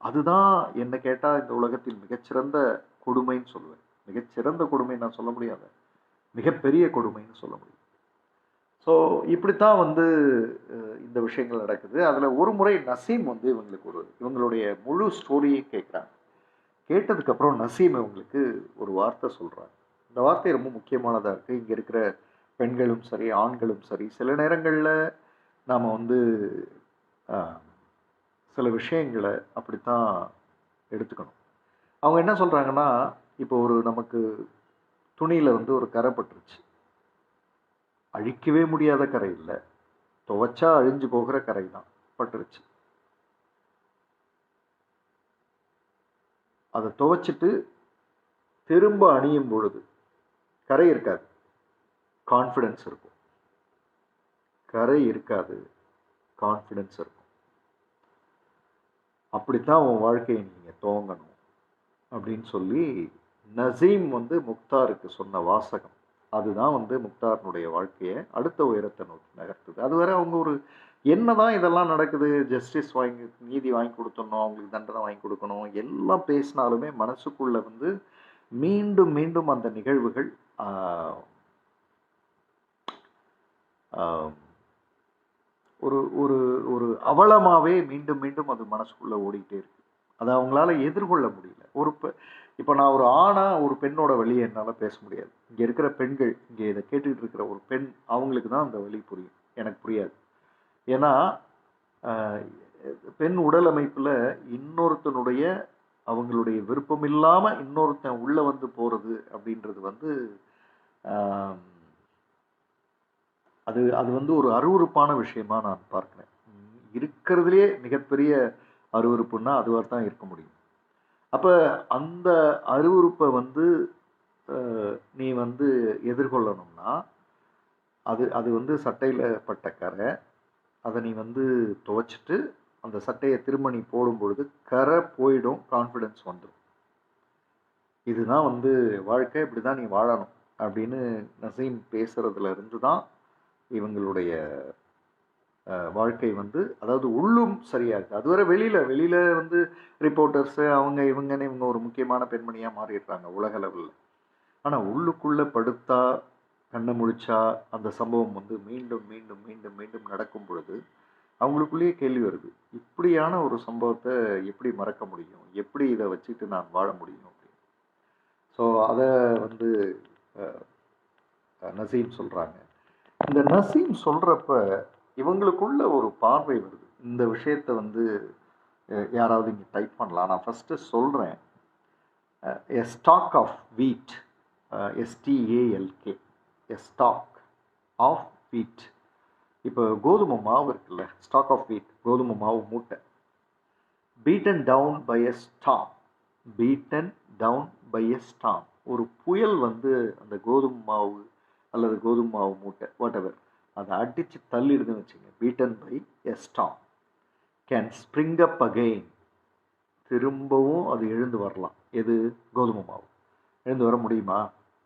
அதுதான் என்ன கேட்டால் இந்த உலகத்தில் மிகச்சிறந்த கொடுமைன்னு சொல்லுவேன். மிகச்சிறந்த கொடுமை நான் சொல்ல முடியாது, மிகப்பெரிய கொடுமைன்னு சொல்ல முடியும். ஸோ இப்படித்தான் வந்து இந்த விஷயங்கள் நடக்குது. அதில் ஒரு முறை நசீம் வந்து இவங்களுடைய முழு ஸ்டோரியை கேட்குறாங்க. கேட்டதுக்கப்புறம் நசீம் இவங்களுக்கு ஒரு வார்த்தை சொல்கிறாங்க. இந்த வார்த்தை ரொம்ப முக்கியமானதாக இருக்குது. இங்கே இருக்கிற பெண்களும் சரி, ஆண்களும் சரி, சில நேரங்களில் நாம் வந்து சில விஷயங்களை அப்படித்தான் எடுத்துக்கணும். அவங்க என்ன சொல்கிறாங்கன்னா, இப்போ நமக்கு துணியில் வந்து ஒரு கரை பட்டுருச்சு. அழிக்கவே முடியாத கரை இல்லை, துவைச்சா அழிஞ்சு போகிற கரை தான் பட்டுருச்சு. அதை துவைச்சிட்டு திரும்ப அணியும் பொழுது கரை இருக்காது, கான்ஃபிடென்ஸ் இருக்கும். கரை இருக்காது, கான்ஃபிடென்ஸ் இருக்கும். அப்படித்தான் உன் வாழ்க்கையை நீங்கள் துவங்கணும் அப்படின்னு சொல்லி நசீம் வந்து முக்தாருக்கு சொன்ன வாசகம். அதுதான் வந்து முக்தாரினுடைய வாழ்க்கையை அடுத்த உயரத்தை நோக்கி நகர்த்துது. அதுவரை அவங்க என்னதான் இதெல்லாம் நடக்குது, ஜஸ்டிஸ் நீதி வாங்கி கொடுத்துடணும், அவங்களுக்கு தண்டனை வாங்கி கொடுக்கணும், எல்லாம் பேசினாலுமே மனசுக்குள்ள வந்து மீண்டும் மீண்டும் அந்த நிகழ்வுகள் ஒரு ஒரு ஒரு அவலமாகவே மீண்டும் மீண்டும் அது மனசுக்குள்ளே ஓடிக்கிட்டே இருக்கு. அதை அவங்களால எதிர்கொள்ள முடியல. இப்போ நான் ஒரு ஆணா ஒரு பெண்ணோட வழியை என்னால் பேச முடியாது. இங்கே இருக்கிற பெண்கள், இங்கே இதை கேட்டுக்கிட்டு இருக்கிற ஒரு பெண், அவங்களுக்கு தான் அந்த வழி புரியும், எனக்கு புரியாது. ஏன்னா பெண் உடல் அமைப்பில் இன்னொருத்தனுடைய அவங்களுடைய விருப்பம் இல்லாமல் இன்னொருத்தன் உள்ளே வந்து போகிறது அப்படின்றது வந்து அது அது வந்து ஒரு அருவருப்பான விஷயமா நான் பார்க்குறேன். இருக்கிறதுலே மிகப்பெரிய அருவருப்புன்னா அதுவாக தான் இருக்க முடியும். அப்போ அந்த அருவருப்பை வந்து நீ வந்து எதிர்கொள்ளணும்னா அது அது வந்து சட்டையில் பட்ட கரை. அதை நீ வந்து துவைச்சிட்டு அந்த சட்டையை திரும்ப நீ போடும் பொழுது கரை போயிடும், கான்ஃபிடென்ஸ் வந்துடும். இதுதான் வந்து வாழ்க்கை, இப்படி தான் நீ வாழணும் அப்படின்னு நசீம் பேசுறதுல இருந்து தான் இவங்களுடைய வாழ்க்கை வந்து, அதாவது உள்ளும் சரியா இருக்குது. அதுவரை வெளியில வந்து ரிப்போர்ட்டர்ஸு அவங்க இவங்கன்னு இவங்க ஒரு முக்கியமான பெண்மணியாக மாறிடுறாங்க உலக லெவலில். ஆனால் உள்ளுக்குள்ளே படுத்தா கண்ணை முழிச்சா அந்த சம்பவம் வந்து மீண்டும் மீண்டும் மீண்டும் மீண்டும் நடக்கும் பொழுது அவங்களுக்குள்ளேயே கேள்வி வருது, இப்படியான ஒரு சம்பவத்தை எப்படி மறக்க முடியும், எப்படி இதை வச்சுட்டு நான் வாழ முடியும் அப்படின்னு. ஸோ அதை வந்து நசீம் சொல்கிறாங்க. இந்த நசீம் சொல்கிறப்ப இவங்களுக்குள்ள ஒரு பார்வை வருது. இந்த விஷயத்தை வந்து யாராவது இங்கே டைப் பண்ணலாம். நான் ஃபஸ்ட்டு சொல்கிறேன். A stalk of wheat, STALK, a stalk of wheat. இப்போ கோதுமை மாவு இருக்குல்ல, ஸ்டாக் ஆஃப் வீட், கோதுமை மாவு மூட்டை. Beaten down by a storm, beaten down by a storm. ஒரு புயல் வந்து அந்த கோதுமை மாவு அல்லது கோதுமை மாவு மூட்டை வாட் எவர் அதை அடித்து தள்ளிடுதுன்னு வச்சுங்க. Beaten by a storm can spring up again. திரும்பவும் அது எழுந்து வரலாம். எது? கோதுமை மாவு எழுந்து வர முடியுமா?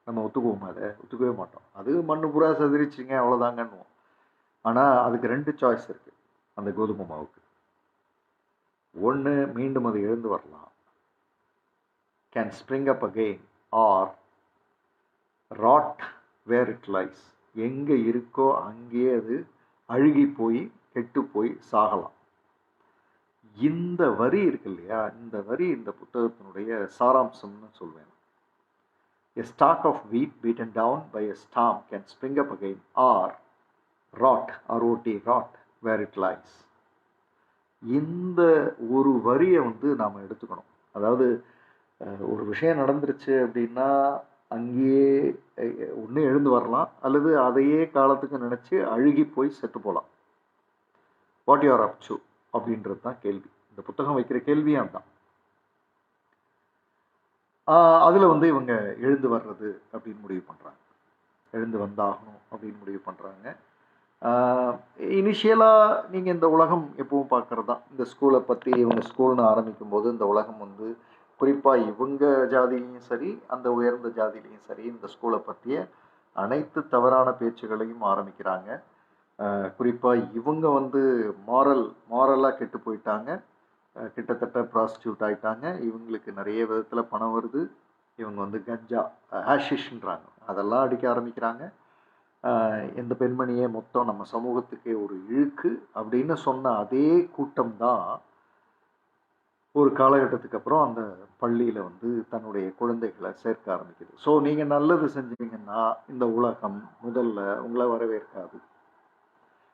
நம்ம ஒத்துக்குவோமா? அதை ஒத்துக்கவே மாட்டோம். அது மண்ணு பூரா சதிரிச்சிங்க அவ்வளோதாங்கன்னுவோம். ஆனால் அதுக்கு 2 சாய்ஸ் இருக்குது அந்த கோதுமை மாவுக்கு. ஒன்று, மீண்டும் அது எழுந்து வரலாம், can spring up again, or rot where it lies. எங்கே இருக்கோ அங்கேயே அது அழுகி போய் கெட்டு போய் சாகலாம். இந்த வரி இருக்கு இல்லையா, இந்த வரி இந்த புத்தகத்தினுடைய சாராம்சம்னு சொல்வேன். A stalk of wheat beaten down by a storm can spring up again or rot, R-O-T, rot where it lies. இந்த ஒரு வரியை வந்து நாம் எடுத்துக்கணும். அதாவது ஒரு விஷயம் நடந்துருச்சு அப்படின்னா அங்கேயே ஒன்று எழுந்து வரலாம், அல்லது அதையே காலத்துக்கு நினச்சி அழுகி போய் செத்து போகலாம். What you are up to அப்படின்றது தான் கேள்வி. இந்த புத்தகம் வைக்கிற கேள்வியும் அதுதான். அதில் வந்து இவங்க எழுந்து வர்றது அப்படின்னு முடிவு பண்ணுறாங்க, எழுந்து வந்தாகணும் அப்படின்னு முடிவு பண்ணுறாங்க. இனிஷியலாக நீங்கள் இந்த உலகம் எப்பவும் பார்க்குறது தான். இந்த ஸ்கூலை பற்றி இவங்க ஸ்கூல்னு ஆரம்பிக்கும் போது இந்த உலகம் வந்து குறிப்பாக இவங்க ஜாதியிலையும் சரி அந்த உயர்ந்த ஜாதியிலையும் சரி இந்த ஸ்கூலை பற்றிய அனைத்து தவறான பேச்சுகளையும் ஆரம்பிக்கிறாங்க. குறிப்பாக இவங்க வந்து மாரலாக கெட்டு போயிட்டாங்க, கிட்டத்தட்ட ப்ராஸ்டியூட் ஆகிட்டாங்க. இவங்களுக்கு நிறைய விதத்தில் பணம் வருது. இவங்க வந்து கஞ்சா, ஹேஷிஷ்ன்றாங்க, அதெல்லாம் அடிக்க ஆரம்பிக்கிறாங்க. எந்த பெண்மணியே மொத்தம் நம்ம சமூகத்துக்கே ஒரு இழுக்கு அப்படின்னு சொன்ன அதே கூட்டம் தான் ஒரு காலகட்டத்துக்கு அப்புறம் அந்த பள்ளியில் வந்து தன்னுடைய குழந்தைகளை சேர்க்க ஆரம்பிக்குது. ஸோ நீங்கள் நல்லது செஞ்சீங்கன்னா இந்த உலகம் முதல்ல உங்களை வரவேற்காது.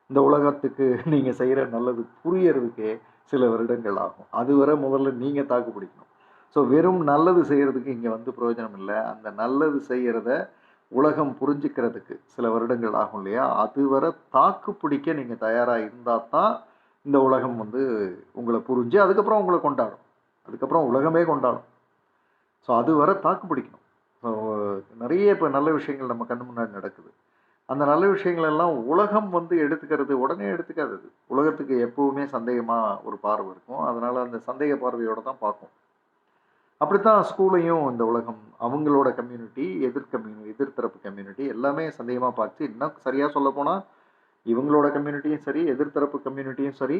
இந்த உலகத்துக்கு நீங்கள் செய்கிற நல்லது புரியறதுக்கே சில வருடங்கள் ஆகும். அதுவரை முதல்ல நீங்கள் தாக்கு பிடிக்கணும். ஸோ வெறும் நல்லது செய்கிறதுக்கு இங்கே வந்து பிரயோஜனம் இல்லை. அந்த நல்லது செய்கிறத உலகம் புரிஞ்சுக்கிறதுக்கு சில வருடங்கள் ஆகும் இல்லையா, அதுவரை தாக்கு பிடிக்க நீங்கள் தயாராக இருந்தால் தான் இந்த உலகம் வந்து உங்களை புரிஞ்சு அதுக்கப்புறம் உங்களை கொண்டாடும், அதுக்கப்புறம் உலகமே கொண்டாடும். ஸோ அதுவரை தாக்கு பிடிக்கணும். ஸோ நிறைய இப்போ நல்ல விஷயங்கள் நம்ம கண்ணு முன்னாடி நடக்குது. அந்த நல்ல விஷயங்கள் எல்லாம் உலகம் வந்து எடுத்துக்கிறது உடனே எடுத்துக்காதது. உலகத்துக்கு எப்பவுமே சந்தேகமாக ஒரு பார்வை இருக்கும். அதனால் அந்த சந்தேக பார்வையோடு தான் பார்க்கும். அப்படித்தான் ஸ்கூலையும் இந்த உலகம் அவங்களோட கம்யூனிட்டி, எதிர்த்தரப்பு கம்யூனிட்டி எல்லாமே சந்தேகமாக பார்த்து, இன்னும் சரியாக சொல்ல போனால் இவங்களோட கம்யூனிட்டியும் சரி எதிர்த்தரப்பு கம்யூனிட்டியும் சரி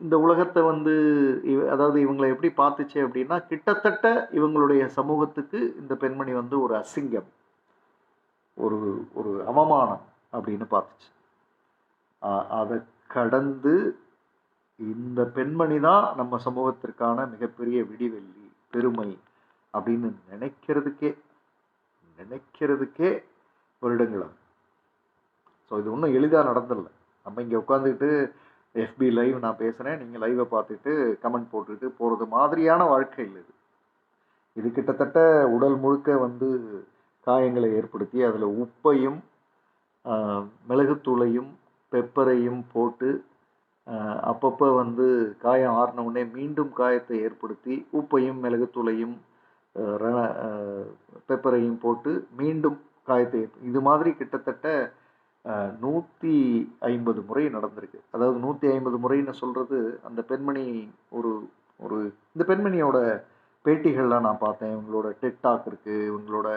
இந்த உலகத்தை வந்து அதாவது இவங்களை எப்படி பார்த்துச்சு அப்படின்னா, கிட்டத்தட்ட இவங்களுடைய சமூகத்துக்கு இந்த பெண்மணி வந்து ஒரு அசிங்கம், ஒரு ஒரு அவமானம் அப்படின்னு பார்த்துச்சு. அதை கடந்து இந்த பெண்மணி தான் நம்ம சமூகத்திற்கான மிகப்பெரிய விடிவெள்ளி பெருமை அப்படின்னு நினைக்கிறதுக்கே வருடங்கள் ஆகும். ஸோ இது ஒன்றும் எளிதாக நடந்துடல. நம்ம இங்கே உட்காந்துக்கிட்டு எஃபி லைவ் நான் பேசுகிறேன், நீங்கள் லைவை பார்த்துட்டு கமெண்ட் போட்டுட்டு போகிறது மாதிரியான வாழ்க்கை இல்லை இது. இது கிட்டத்தட்ட உடல் முழுக்க காயங்களை ஏற்படுத்தி அதில் உப்பையும் மிளகுத்தூளையும் பெப்பரையும் போட்டு அப்பப்போ காயம் ஆறினவுடனே மீண்டும் காயத்தை ஏற்படுத்தி உப்பையும் மிளகுத்தூளையும் பெப்பரையும் போட்டு மீண்டும் காயத்தை இது மாதிரி கிட்டத்தட்ட 150 முறை நடந்திருக்கு. அதாவது 150 முறைன்னு சொல்கிறது, அந்த பெண்மணி இந்த பெண்மணியோட பேட்டிகள்லாம் நான் பார்த்தேன். இவங்களோட டெக்டாக் இருக்குது, இவங்களோட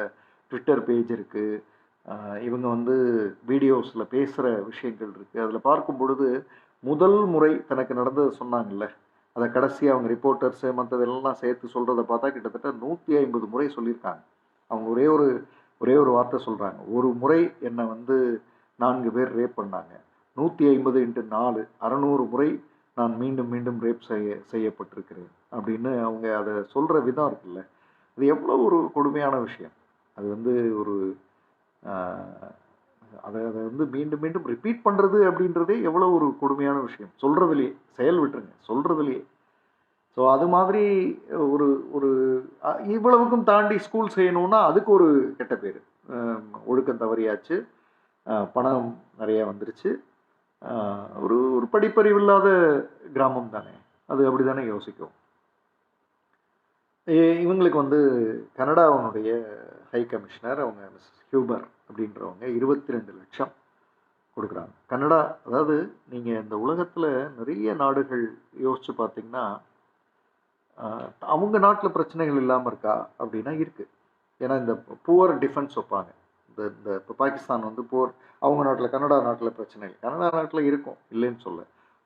ட்விட்டர் பேஜ் இருக்குது, இவங்க வீடியோஸில் பேசுகிற விஷயங்கள் இருக்குது. அதில் பார்க்கும் பொழுது முதல் முறை தனக்கு நடந்தது சொன்னாங்கல்ல, அதை கடைசியாக அவங்க ரிப்போர்ட்டர்ஸு மற்றதெல்லாம் சேர்த்து சொல்கிறத பார்த்தா கிட்டத்தட்ட 150 முறை சொல்லியிருக்காங்க. அவங்க ஒரே ஒரு வார்த்தை சொல்கிறாங்க, ஒரு முறை என்னை 4 பேர் ரேப் பண்ணாங்க, 150 × 4 600 முறை நான் மீண்டும் மீண்டும் ரேப் செய்யப்பட்டிருக்கிறேன் அப்படின்னு அவங்க அதை சொல்கிற விதம் இருக்குல்ல, அது எவ்வளோ ஒரு கொடுமையான விஷயம். அது ஒரு அதை மீண்டும் மீண்டும் ரிப்பீட் பண்ணுறது அப்படின்றதே எவ்வளோ ஒரு கொடுமையான விஷயம். சொல்கிறதுலையே, செயல் விட்டுருங்க, சொல்கிறதுலையே. ஸோ அது மாதிரி ஒரு இவ்வளவுக்கும் தாண்டி ஸ்கூல் செய்யணும்னா அதுக்கு ஒரு கெட்ட பேர், ஒழுக்கம் தவறியாச்சு, பணம் நிறைய வந்துருச்சு, ஒரு படிப்பறிவு இல்லாத கிராமம் தானே அது, அப்படி தானே யோசிக்கும். இவங்களுக்கு கனடாவுடைய ஹை கமிஷனர் அவங்க மிஸ்ஸஸ் ஹியூபர் அப்படின்றவங்க 22 லட்சம் கொடுக்குறாங்க. கனடா, அதாவது நீங்கள் இந்த உலகத்தில் நிறைய நாடுகள் யோசித்து பார்த்தீங்கன்னா அவங்க நாட்டில் பிரச்சனைகள் இல்லாமல் இருக்கா அப்படின்னா இருக்குது. ஏன்னா இந்த புவர் டிஃபென்ஸ் வைப்பாங்க. இந்த இப்போ பாகிஸ்தான் போர், அவங்க நாட்டில், கனடா நாட்டில் பிரச்சனை இல்லை, கனடா நாட்டில் இருக்கும், இல்லைன்னு சொல்ல.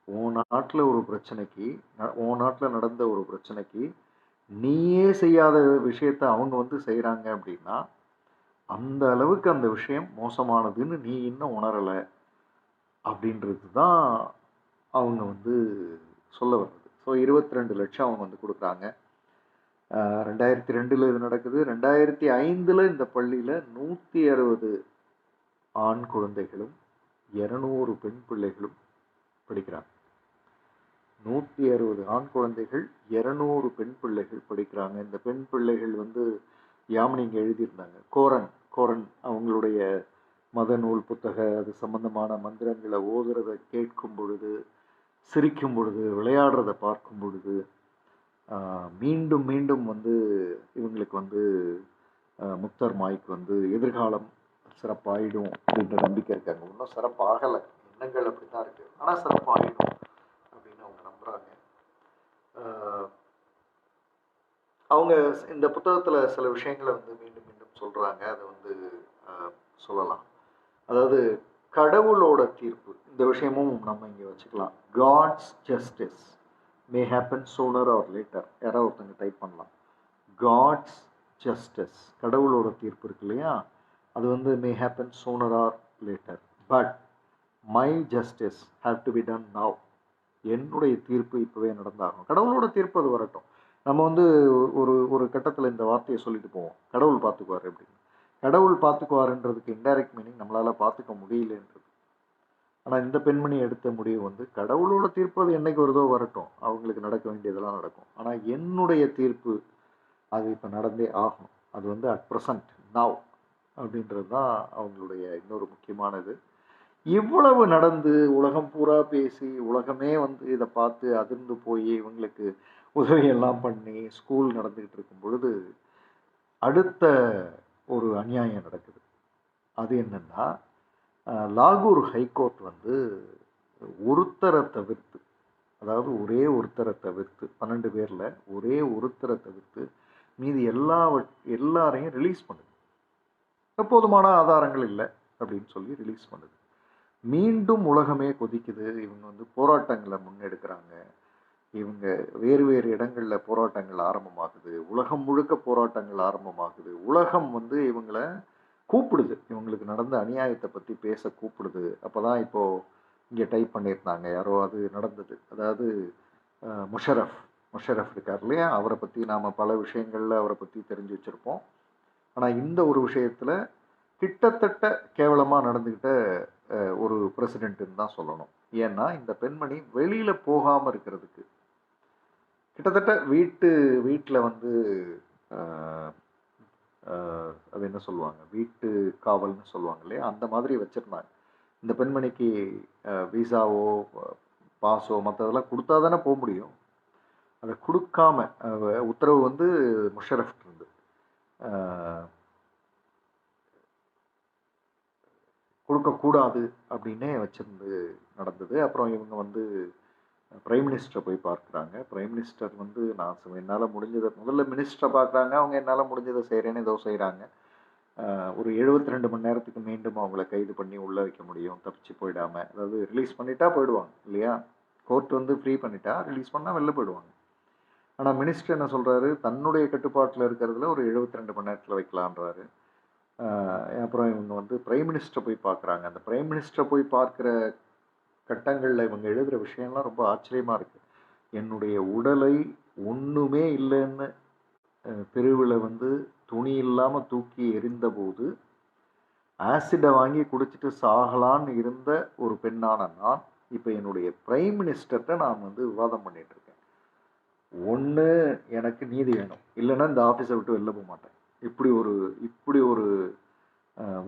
உன் நாட்டில் ஒரு பிரச்சனைக்கு, உன் நாட்டில் நடந்த ஒரு பிரச்சனைக்கு நீயே செய்யாத விஷயத்த அவங்க செய்கிறாங்க அப்படின்னா அந்த அளவுக்கு அந்த விஷயம் மோசமானதுன்னு நீ இன்னும் உணரலை அப்படின்றது தான் அவங்க சொல்ல வர்றது. ஸோ 22 லட்சம் அவங்க கொடுக்குறாங்க. 2002 இது நடக்குது. 2005 இந்த பள்ளியில் 160 ஆண் குழந்தைகளும் 200 பெண் பிள்ளைகளும் படிக்கிறாங்க. 160 ஆண் குழந்தைகள், 200 பெண் பிள்ளைகள் படிக்கிறாங்க. இந்த பெண் பிள்ளைகள் யாமினிங்க எழுதியிருந்தாங்க. கோரன் அவங்களுடைய மத நூல் புத்தக அது சம்பந்தமான மந்திரங்களை ஓதுறதை கேட்கும் பொழுது, சிரிக்கும் பொழுது, விளையாடுறதை பார்க்கும் பொழுது மீண்டும் மீண்டும் இவங்களுக்கு முக்தர் மாய்க்கு எதிர்காலம் சிறப்பாயிடும் அப்படின்ற நம்பிக்கை இருக்காங்க. இன்னும் சிறப்பாகலை, எண்ணங்கள் அப்படி தான் இருக்கு, ஆனால் சிறப்பாயிடும் அப்படின்னு அவங்க நம்புறாங்க. அவங்க இந்த புத்தகத்தில் சில விஷயங்களை மீண்டும் மீண்டும் சொல்றாங்க. அதை சொல்லலாம். அதாவது கடவுளோட தீர்ப்பு, இந்த விஷயமும் நம்ம இங்கே வச்சுக்கலாம். God's justice may happen sooner or later. யாராவது ஒருத்தங்க டைப் பண்ணலாம். காட்ஸ் ஜஸ்டிஸ், கடவுளோட தீர்ப்பு இருக்கு இல்லையா, அது மே happen sooner or later, but my justice have to be done now. என்னுடைய தீர்ப்பு இப்போவே நடந்தாகணும். கடவுளோட தீர்ப்பு அது வரட்டும். நம்ம ஒரு கட்டத்தில் இந்த வார்த்தையை சொல்லிட்டு போவோம், கடவுள் பார்த்துக்குவார் அப்படின்னு. கடவுள் பார்த்துக்குவாருன்றதுக்கு இன்டைரக்ட் மீனிங் நம்மளால் பார்த்துக்க முடியலன்றது. ஆனால் இந்த பெண்மணி எடுத்த முடிவு கடவுளோட தீர்ப்பு அது என்னைக்கு வருதோ வரட்டும், அவங்களுக்கு நடக்க வேண்டியதெல்லாம் நடக்கும். ஆனால் என்னுடைய தீர்ப்பு அது இப்போ நடந்தே ஆகும். அது அட் ப்ரெசன்ட் நவ் அப்படின்றது தான் அவங்களுடைய இன்னொரு முக்கியமானது. இவ்வளவு நடந்து உலகம் பூரா பேசி உலகமே இதை பார்த்து அதிர்ந்து போய் இவங்களுக்கு உதவியெல்லாம் பண்ணி ஸ்கூல் நடந்துக்கிட்டு இருக்கும் பொழுது அடுத்த ஒரு அநியாயம் நடக்குது. அது என்னன்னா, லாகூர் ஹைகோர்ட் ஒருத்தரை தவிர்த்து, அதாவது ஒரே ஒருத்தரை தவிர்த்து, 12 பேரில் ஒரே ஒருத்தரை தவிர்த்து மீதி எல்லாரையும் ரிலீஸ் பண்ணுது. போதுமான ஆதாரங்கள் இல்லை அப்படின்னு சொல்லி ரிலீஸ் பண்ணுது. மீண்டும் உலகமே கொதிக்குது. இவங்க போராட்டங்களை முன்னெடுக்கிறாங்க. இவங்க வேறு வேறு இடங்களில் போராட்டங்கள் ஆரம்பமாகுது. உலகம் முழுக்க போராட்டங்கள் ஆரம்பமாகுது. உலகம் இவங்களை கூப்பிடுது, இவங்களுக்கு நடந்த அநியாயத்தை பற்றி பேச கூப்பிடுது. அப்போ தான் இப்போது இங்கே டைப் பண்ணியிருந்தாங்க யாரோ, அது நடந்தது. அதாவது முஷரஃப் இருக்கார் இல்லையா, அவரை பற்றி நாம் பல விஷயங்களில் அவரை பற்றி தெரிஞ்சு வச்சுருப்போம். ஆனால் இந்த ஒரு விஷயத்தில் கிட்டத்தட்ட கேவலமாக நடந்துக்கிட்ட ஒரு பிரசிடென்ட்டுன்னு தான் சொல்லணும். ஏன்னா இந்த பெண்மணி வெளியில் போகாமல் இருக்கிறதுக்கு கிட்டத்தட்ட வீட்டில் வந்து அது என்ன சொல்லுவாங்க, வீட்டு காவல்னு சொல்லுவாங்க இல்லையா, அந்த மாதிரி வச்சுருந்தாங்க. இந்த பெண்மணிக்கு விசாவோ பாஸோ மற்றதெல்லாம் கொடுத்தா தானே போக முடியும். அதை கொடுக்காம உத்தரவு வந்து முஷரஃப் இருந்து கொடுக்கக்கூடாது அப்படின்னே வச்சிருந்து நடந்தது. அப்புறம் இவங்க வந்து பிரைம் மினிஸ்டரை போய் பார்க்குறாங்க. பிரைம் மினிஸ்டர் வந்து நான் என்னால் முடிஞ்சதை, முதல்ல மினிஸ்டரை பார்க்குறாங்க, அவங்க என்னால் முடிஞ்சதை செய்கிறேன்னு ஏதோ செய்கிறாங்க. ஒரு 72 மணி நேரத்துக்கு மீண்டும் அவங்கள கைது பண்ணி உள்ளே வைக்க முடியும், தப்பிச்சு போயிடாமல். அதாவது ரிலீஸ் பண்ணிட்டா போயிடுவாங்க இல்லையா, கோர்ட் வந்து ஃப்ரீ பண்ணிட்டா ரிலீஸ் பண்ணால் வெளில போயிடுவாங்க. ஆனால் மினிஸ்டர் என்ன சொல்கிறாரு, தன்னுடைய கட்டுப்பாட்டில் இருக்கிறதுல ஒரு 72 மணி நேரத்தில் வைக்கலான்றாரு. அப்புறம் இவங்க வந்து பிரைம் மினிஸ்டரை போய் பார்க்குறாங்க. அந்த பிரைம் மினிஸ்டரை போய் பார்க்குற கட்டங்களில் இவங்க எழுதுகிற விஷயம்லாம் ரொம்ப ஆச்சரியமாக இருக்குது. என்னுடைய உடலை ஒன்றுமே இல்லைன்னு தெருவில் வந்து துணி இல்லாமல் தூக்கி எறிந்தபோது ஆசிடை வாங்கி குடிச்சிட்டு சாகலான்னு இருந்த ஒரு பெண்ணான நான் இப்போ என்னுடைய பிரைம் மினிஸ்டர்கிட்ட நான் வந்து விவாதம் பண்ணிட்டு இருக்கேன். ஒன்று எனக்கு நீதி வேணும், இல்லைன்னா இந்த ஆஃபீஸை விட்டு வெளில போக மாட்டேன். இப்படி ஒரு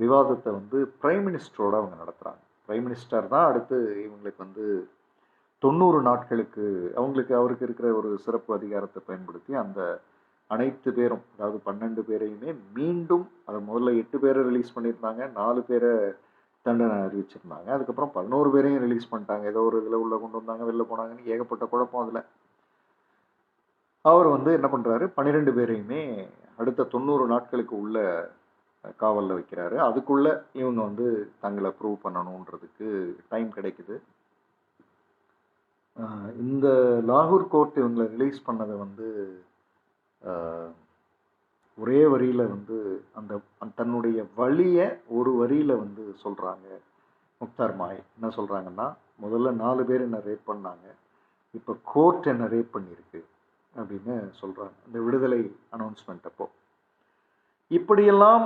விவாதத்தை வந்து பிரைம் மினிஸ்டரோட அவங்க நடத்துகிறாங்க. பிரைம் மினிஸ்டர் தான் அடுத்து இவங்களுக்கு வந்து 90 நாட்களுக்கு அவருக்கு இருக்கிற ஒரு சிறப்பு அதிகாரத்தை பயன்படுத்தி அந்த அனைத்து பேரும், அதாவது 12 பேரையுமே மீண்டும், அதை முதல்ல 8 பேரை ரிலீஸ் பண்ணியிருந்தாங்க, 4 பேரை தண்டனை அறிவிச்சிருந்தாங்க. அதுக்கப்புறம் 11 பேரையும் ரிலீஸ் பண்ணிட்டாங்க. ஏதோ ஒரு இதில் உள்ள கொண்டு வந்தாங்க, வெளில போனாங்கன்னு ஏகப்பட்ட குழப்பம். அதில் அவர் வந்து என்ன பண்ணுறாரு, 12 பேரையுமே அடுத்த 90 நாட்களுக்கு உள்ள காவலில் வைக்கிறாரு. அதுக்குள்ளே இவங்க வந்து தங்களை ப்ரூவ் பண்ணணுன்றதுக்கு டைம் கிடைக்குது. இந்த லாகூர் கோர்ட் இவங்களை ரிலீஸ் பண்ணதை வந்து ஒரே வரியில் வந்து அந்த தன்னுடைய வழியை ஒரு வரியில் வந்து சொல்கிறாங்க. முக்தார் மாய் என்ன சொல்கிறாங்கன்னா, முதல்ல 4 பேர் என்ன ரேப் பண்ணாங்க, இப்போ கோர்ட் என்ன ரேப் பண்ணியிருக்கு அப்படின்னு சொல்கிறாங்க. இந்த விடுதலை அனௌன்ஸ்மெண்ட் அப்போ இப்படியெல்லாம்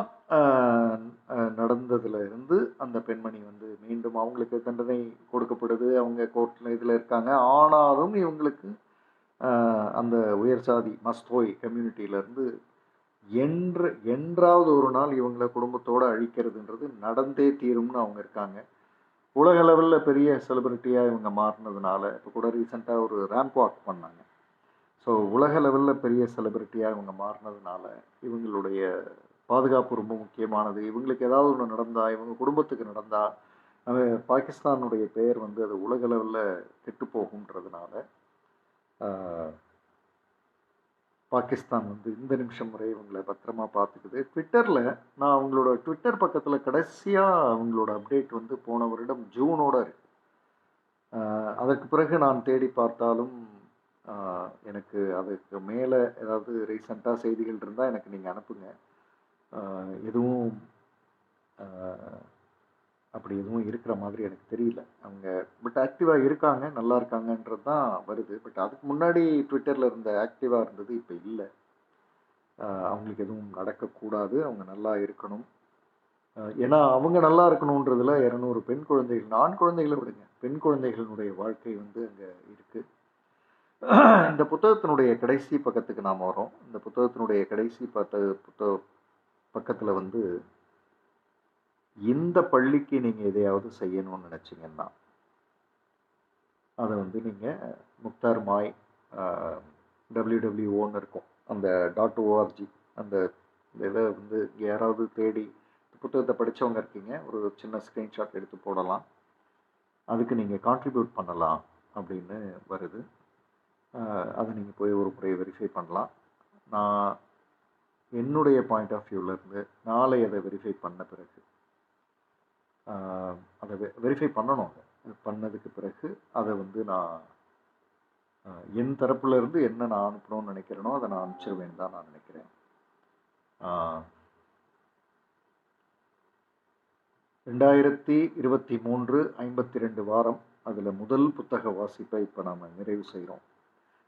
நடந்ததுல இருந்து அந்த பெண்மணி வந்து மீண்டும் அவங்களுக்கு தண்டனை கொடுக்கப்படுது. அவங்க கோர்ட்டில் இதில் இருக்காங்க. ஆனாலும் இவங்களுக்கு அந்த உயர் சாதி மஸ்தோய் கம்யூனிட்டியிலேருந்து என்றாவது ஒரு நாள் இவங்களை குடும்பத்தோடு அழிக்கிறதுன்றது நடந்தே தீரும்னு அவங்க இருக்காங்க. உலக லெவலில் பெரிய செலிபிரிட்டியாக இவங்க மாறினதுனால, இப்போ கூட ரீசெண்டாக ஒரு ரேம்ப் வாக் பண்ணாங்க. ஸோ உலக லெவலில் பெரிய செலிபிரிட்டியாக இவங்க மாறினதுனால இவங்களுடைய பாதுகாப்பு ரொம்ப முக்கியமானது. இவங்களுக்கு ஏதாவது ஒன்று நடந்தால், இவங்க குடும்பத்துக்கு நடந்தால், பாகிஸ்தானுடைய பெயர் வந்து அது உலக லெவலில் கெட்டு போகுன்றதுனால பாகிஸ்தான் வந்து இந்த நிமிஷம் வரை இவங்களை பத்திரமா பார்த்துக்குது. ட்விட்டரில் நான் அவங்களோட ட்விட்டர் பக்கத்தில் கடைசியாக அவங்களோட அப்டேட் வந்து போன வருடம் ஜூனோட இருக்கு. அதற்கு பிறகு நான் தேடி பார்த்தாலும் எனக்கு அதுக்கு மேலே ஏதாவது ரீசெண்டாக செய்திகள் இருந்தால் எனக்கு நீங்கள் அனுப்புங்க. எதுவும் அப்படி எதுவும் இருக்கிற மாதிரி எனக்கு தெரியல. அவங்க பட் ஆக்டிவாக இருக்காங்க, நல்லா இருக்காங்கன்றது தான் வருது. பட் அதுக்கு முன்னாடி ட்விட்டரில் இருந்த ஆக்டிவாக இருந்தது இப்போ இல்லை. அவங்களுக்கு எதுவும் நடக்கக்கூடாது, அவங்க நல்லா இருக்கணும். ஏன்னா அவங்க நல்லா இருக்கணுன்றதுல 200 பெண் குழந்தைகள், ஆண் குழந்தைகளை விடுங்க, பெண் குழந்தைகளினுடைய வாழ்க்கை வந்து அங்கே இருக்குது. இந்த புத்தகத்தினுடைய கடைசி பக்கத்துக்கு நாம் வரோம். இந்த புத்தகத்தினுடைய கடைசி பக்கத்தில் வந்து இந்த பள்ளிக்கு நீங்கள் எதையாவது செய்யணும்னு நினச்சிங்கன்னா அதை வந்து நீங்கள் முக்தார் மாய் www.org இருக்கும், அந்த .org அந்த இதை வந்து யாராவது தேடி புத்தகத்தை படித்தவங்க இருக்கீங்க, ஒரு சின்ன ஸ்க்ரீன்ஷாட் எடுத்து போடலாம், அதுக்கு நீங்கள் கான்ட்ரிபியூட் பண்ணலாம் அப்படின்னு வருது. அதை நீங்கள் போய் ஒரு முறை வெரிஃபை பண்ணலாம். நான் என்னுடைய பாயிண்ட் ஆஃப் வியூவிலேருந்து நாளை அதை வெரிஃபை பண்ண பிறகு அதை வெரிஃபை பண்ணணும். அதை பண்ணதுக்கு பிறகு அதை வந்து நான் என் தரப்புலேருந்து என்ன நான் அனுப்பணும்னு நினைக்கிறேனோ அதை நான் அனுப்பிச்சிருவேன்னு தான் நான் நினைக்கிறேன். 2023 52 வாரம் அதில் முதல் புத்தக வாசிப்பை இப்போ நாம் நிறைவு செய்கிறோம்.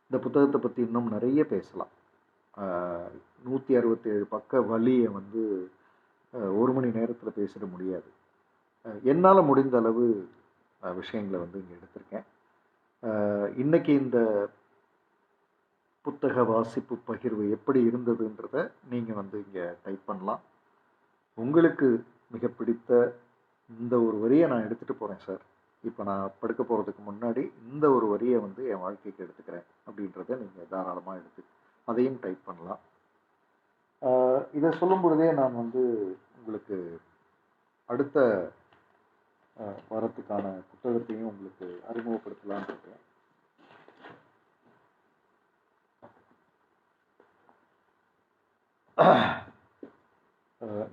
இந்த புத்தகத்தை பற்றி இன்னும் நிறைய பேசலாம். 167 பக்க வலியை வந்து 1 மணி நேரத்தில் பேசிட முடியாது. என்னால் முடிந்த அளவு விஷயங்களை வந்து இங்கே எடுத்திருக்கேன். இன்னைக்கு இந்த புத்தக வாசிப்பு பகிர்வு எப்படி இருந்ததுன்றத நீங்கள் வந்து இங்கே டைப் பண்ணலாம். உங்களுக்கு மிக பிடித்த இந்த ஒரு வரியை நான் எடுத்துகிட்டு போகிறேன் சார், இப்போ நான் படுக்க போகிறதுக்கு முன்னாடி இந்த ஒரு வரியை வந்து என் வாழ்க்கைக்கு எடுத்துக்கிறேன் அப்படின்றத நீங்கள் தாராளமாக எடுத்து அதையும் டைப் பண்ணலாம். இதை சொல்லும் பொழுதே நான் வந்து உங்களுக்கு அடுத்த வாரத்துக்கான புத்தகத்தையும் உங்களுக்கு அறிமுகப்படுத்தலான்னு இருக்கேன்.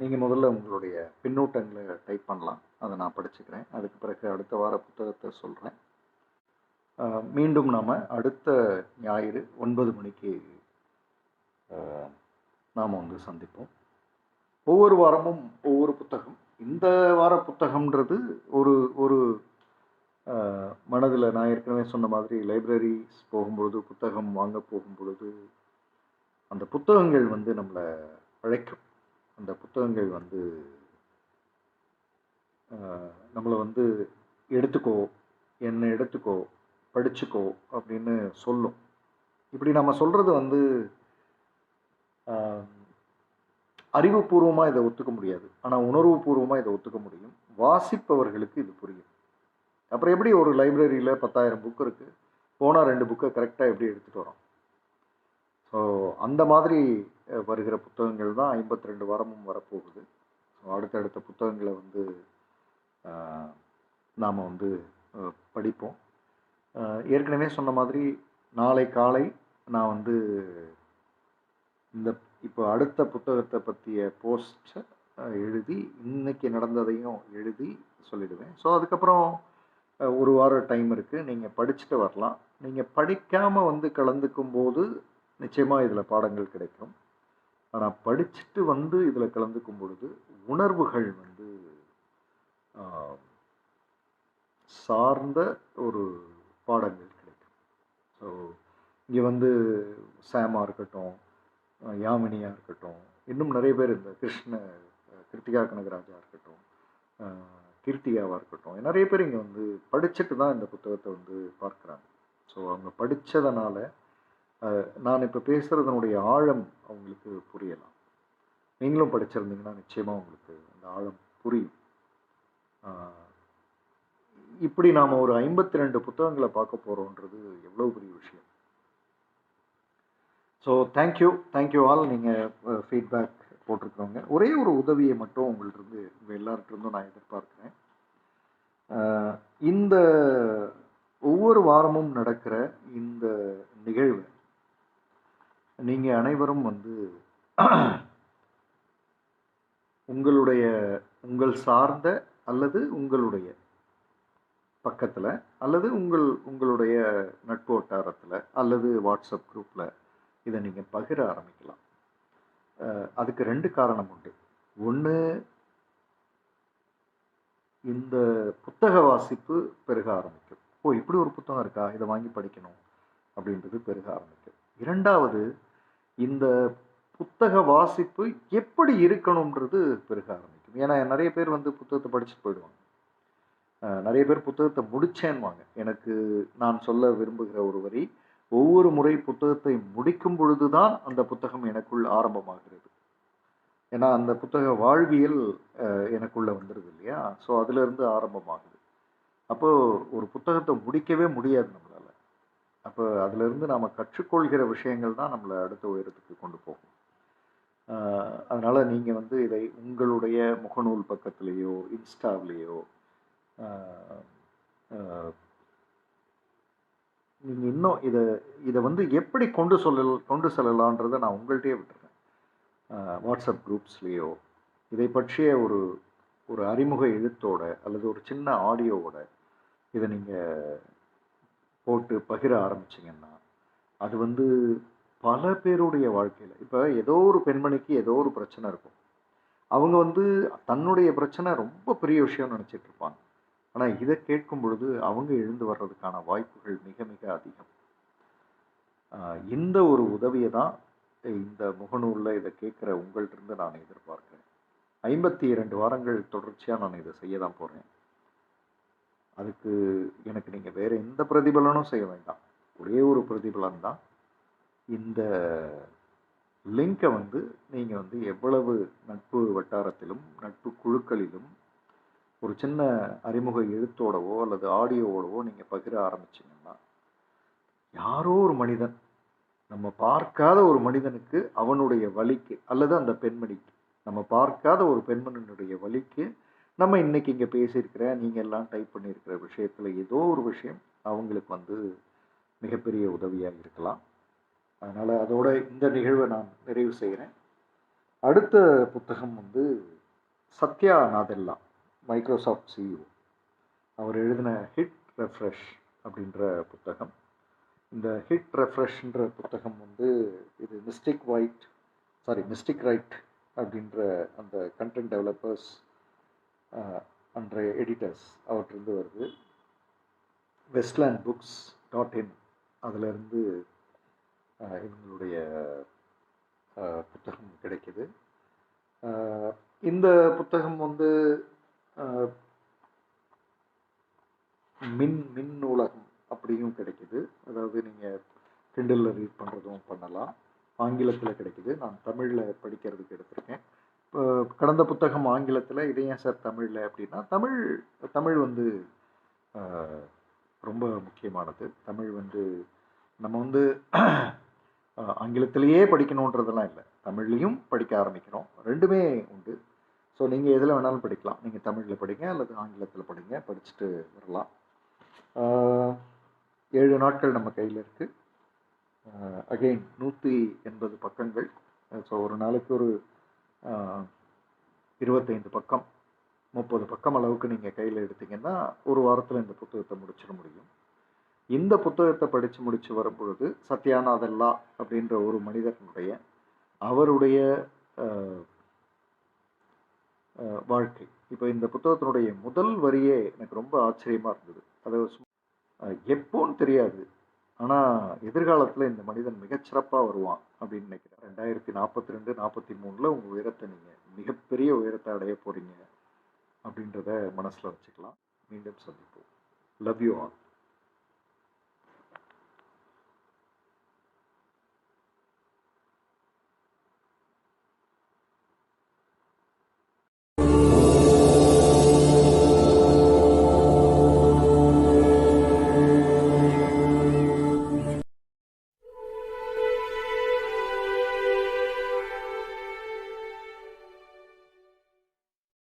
நீங்கள் முதல்ல உங்களுடைய பின்னூட்டங்களை டைப் பண்ணலாம், அதை நான் படிச்சுக்கிறேன். அதுக்கு பிறகு அடுத்த வார புத்தகத்தை சொல்கிறேன். மீண்டும் நாம் அடுத்த ஞாயிறு 9 மணிக்கு நாம் வந்து சந்திப்போம். ஒவ்வொரு வாரமும் ஒவ்வொரு புத்தகம். இந்த வார புத்தகம்ன்றது ஒரு ஒரு மனதில் நான் ஏற்கனவே சொன்ன மாதிரி லைப்ரரிஸ் போகும்பொழுது, புத்தகம் வாங்க போகும்பொழுது அந்த புத்தகங்கள் வந்து நம்மளை அழைக்கும். அந்த புத்தகங்கள் வந்து நம்மளை வந்து எடுத்துக்கோ, என்னை எடுத்துக்கோ, படிச்சுக்கோ அப்படின்னு சொல்லும். இப்படி நம்ம சொல்கிறது வந்து அறிவுபூர்வமாக இதை ஒத்துக்க முடியாது, ஆனால் உணர்வுபூர்வமாக இதை ஒத்துக்க முடியும். வாசிப்பவர்களுக்கு இது புரியும். அப்புறம் எப்படி ஒரு லைப்ரரியில் 10,000 புக் இருக்குது, போனால் 2 புக்கை கரெக்டாக எப்படி எடுத்துகிட்டு வரோம்? ஸோ அந்த மாதிரி வருகிற புத்தகங்கள் தான் 52 வாரமும் வரப்போகுது. ஸோ அடுத்தடுத்த புத்தகங்களை வந்து நாம் வந்து படிப்போம். ஏற்கனவே சொன்ன மாதிரி நாளை காலை நான் வந்து இந்த இப்போ அடுத்த புத்தகத்தை பற்றிய போஸ்ட்டை எழுதி இன்னைக்கு நடந்ததையும் எழுதி சொல்லிடுவேன். ஸோ அதுக்கப்புறம் ஒரு வாரம் டைம் இருக்குது, நீங்கள் படிச்சுட்டு வரலாம். நீங்கள் படிக்காமல் வந்து கலந்துக்கும் போது நிச்சயமாக இதில் பாடங்கள் கிடைக்கும். ஆனால் படிச்சுட்டு வந்து இதில் கலந்துக்கும் பொழுது உணர்வுகள் வந்து சார்ந்த ஒரு பாடங்கள் கிடைக்கும். ஸோ இங்கே வந்து சாமாக இருக்கட்டும், யாமினியாக இருக்கட்டும், இன்னும் நிறைய பேர் இந்த கிருத்திகா கனகராஜா இருக்கட்டும், கீர்த்திகாவாக இருக்கட்டும், நிறைய பேர் இங்கே வந்து படிச்சுட்டு தான் இந்த புத்தகத்தை வந்து பார்க்குறாங்க. ஸோ அவங்க படித்ததனால நான் இப்போ பேசுகிறதனுடைய ஆழம் அவங்களுக்கு புரியலாம். நீங்களும் படிச்சிருந்தீங்கன்னா நிச்சயமாக உங்களுக்கு அந்த ஆழம் புரியும். இப்படி நாம் ஒரு 52 புத்தகங்களை பார்க்க போகிறோன்றது எவ்வளோ பெரிய விஷயம். So thank you all. நீங்கள் ஃபீட்பேக் போட்டிருக்கிறவங்க, ஒரே ஒரு உதவியை மட்டும் உங்கள்கிட்ட உங்கள் எல்லார்கிட்டருந்தும் நான் எதிர்பார்க்குறேன். இந்த ஒவ்வொரு வாரமும் நடக்கிற இந்த நிகழ்வு நீங்கள் அனைவரும் வந்து உங்கள் சார்ந்த அல்லது உங்களுடைய பக்கத்தில் அல்லது உங்களுடைய நட்பு வட்டாரத்தில் அல்லது வாட்ஸ்அப் குரூப்பில் இதை நீங்கள் பகிர ஆரம்பிக்கலாம். அதுக்கு 2 காரணம் உண்டு. ஒன்று, இந்த புத்தக வாசிப்பு பெருக ஆரம்பிக்கும். இப்படி ஒரு புத்தகம் இருக்கா, இதை வாங்கி படிக்கணும் அப்படின்றது பெருக ஆரம்பிக்கும். 2வது, இந்த புத்தக வாசிப்பு எப்படி இருக்கணுன்றது பெருக ஆரம்பிக்கும். ஏன்னா நிறைய பேர் வந்து புத்தகத்தை படிச்சுட்டு போயிடுவாங்க. நிறைய பேர் புத்தகத்தை முடிச்சேன்வாங்க. எனக்கு நான் சொல்ல விரும்புகிற ஒரு வரி, ஒவ்வொரு முறை புத்தகத்தை முடிக்கும் பொழுது தான் அந்த புத்தகம் எனக்குள் ஆரம்பமாகிறது. ஏன்னா அந்த புத்தக வாழ்வியல் எனக்குள்ளே வந்துடுது இல்லையா? ஸோ அதிலிருந்து ஆரம்பமாகுது. அப்போது ஒரு புத்தகத்தை முடிக்கவே முடியாது நம்மளால். அப்போ அதிலிருந்து நாம் கற்றுக்கொள்கிற விஷயங்கள் தான் நம்மளை அடுத்த உயரத்துக்கு கொண்டு போகும். அதனால் நீங்கள் வந்து இதை உங்களுடைய முகநூல் பக்கத்துலேயோ இன்ஸ்டாவிலேயோ நீங்கள் இன்னும் இதை வந்து எப்படி கொண்டு செல்லலான்றதை நான் உங்கள்கிட்டயே விட்டுறேன். வாட்ஸ்அப் குரூப்ஸ்லேயோ இதை பற்றிய ஒரு அறிமுக எழுத்தோட அல்லது ஒரு சின்ன ஆடியோவோட இதை நீங்கள் போட்டு பகிர ஆரம்பிச்சிங்கன்னா அது வந்து பல பேருடைய வாழ்க்கையில், இப்போ ஏதோ ஒரு பெண்மணிக்கு ஏதோ ஒரு பிரச்சனை இருக்கும். அவங்க வந்து தன்னுடைய பிரச்சனை ரொம்ப பெரிய விஷயம்னு நினச்சிட்டு இருப்பாங்க. ஆனால் இதை கேட்கும் பொழுது அவங்க எழுந்து வர்றதுக்கான வாய்ப்புகள் மிக மிக அதிகம். இந்த ஒரு உதவியை தான் இந்த முகநூலில் இதை கேட்குற உங்கள்கிட்ட நான் எதிர்பார்க்குறேன். 52 வாரங்கள் தொடர்ச்சியாக நான் இதை செய்ய தான் போகிறேன். அதுக்கு எனக்கு நீங்கள் வேறு எந்த பிரதிபலனும் செய்ய வேண்டாம். ஒரே ஒரு பிரதிபலன் தான், இந்த லிங்கை வந்து நீங்கள் வந்து எவ்வளவு நட்பு வட்டாரத்திலும் நட்பு குழுக்களிலும் ஒரு சின்ன அறிமுக எழுத்தோடவோ அல்லது ஆடியோவோடவோ நீங்கள் பகிர ஆரம்பிச்சிங்கன்னா, யாரோ ஒரு மனிதன், நம்ம பார்க்காத ஒரு மனிதனுக்கு அவனுடைய வலிக்கு, அல்லது அந்த பெண்மணிக்கு, நம்ம பார்க்காத ஒரு பெண்மணியினுடைய வலிக்கு, நம்ம இன்னைக்கு இங்கே பேசியிருக்கிற, நீங்கள் எல்லாம் டைப் பண்ணியிருக்கிற விஷயத்தில் ஏதோ ஒரு விஷயம் அவங்களுக்கு வந்து மிகப்பெரிய உதவியாக இருக்கலாம். அதனால் அதோட இந்த நிகழ்வை நான் நிறைவு செய்கிறேன். அடுத்த புத்தகம் வந்து சத்யா நாதெல்லா, மைக்ரோசாஃப்ட் சிஇஓ, அவர் எழுதின ஹிட் ரெஃப்ரெஷ் அப்படின்ற புத்தகம். இந்த ஹிட் ரெஃப்ரெஷ்ன்ற புத்தகம் வந்து இது மிஸ்டிக் ரைட் அப்படின்ற அந்த கண்டென்ட் டெவலப்பர்ஸ் அன்ற எடிட்டர்ஸ் அவற்றிருந்து வருது. westlandbooks.in அதிலிருந்து இவங்களுடைய புத்தகம் கிடைக்குது. இந்த புத்தகம் வந்து மின் நூலகம் அப்படியும் கிடைக்குது. அதாவது நீங்கள் கிண்டலில் ரீட் பண்ணுறதும் பண்ணலாம். ஆங்கிலத்தில் கிடைக்குது. நான் தமிழில் படிக்கிறதுக்கு எடுத்திருக்கேன். இப்போ கடந்த புத்தகம் ஆங்கிலத்தில், இது ஏன் சார் தமிழில் அப்படின்னா, தமிழ் வந்து ரொம்ப முக்கியமானது. தமிழ் வந்து நம்ம வந்து ஆங்கிலத்திலேயே படிக்கணுன்றதெல்லாம் இல்லை, தமிழ்லையும் படிக்க ஆரம்பிக்கிறோம். ரெண்டுமே உண்டு. ஸோ நீங்கள் எதில் வேணாலும் படிக்கலாம். நீங்கள் தமிழில் படிங்க அல்லது ஆங்கிலத்தில் படிங்க, படிச்சுட்டு வரலாம். 7 நாட்கள் நம்ம கையில் இருக்குது. அகெயின் 180 பக்கங்கள். ஸோ ஒரு நாளைக்கு ஒரு 25 பக்கம் 30 பக்கம் அளவுக்கு நீங்கள் கையில் எடுத்தீங்கன்னா ஒரு வாரத்தில் இந்த புத்தகத்தை முடிச்சிட முடியும். இந்த புத்தகத்தை படித்து முடித்து வரும்பொழுது சத்யா நாதெல்லா அப்படின்ற ஒரு மனிதனுடைய அவருடைய வாழ்க்கை, இப்போ இந்த புத்தகத்தினுடைய முதல் வரியே எனக்கு ரொம்ப ஆச்சரியமாக இருந்தது. அது எப்போன்னு தெரியாது, ஆனால் எதிர்காலத்தில் இந்த மனிதன் மிகச்சிறப்பாக வருவான் அப்படின்னு நினைக்கிறேன். 2042 43 உங்கள் உயரத்தை நீங்கள் மிகப்பெரிய உயரத்தை அடைய போகிறீங்க அப்படின்றத மனசில் வச்சுக்கலாம். மீண்டும் சந்திப்போம். Love you all.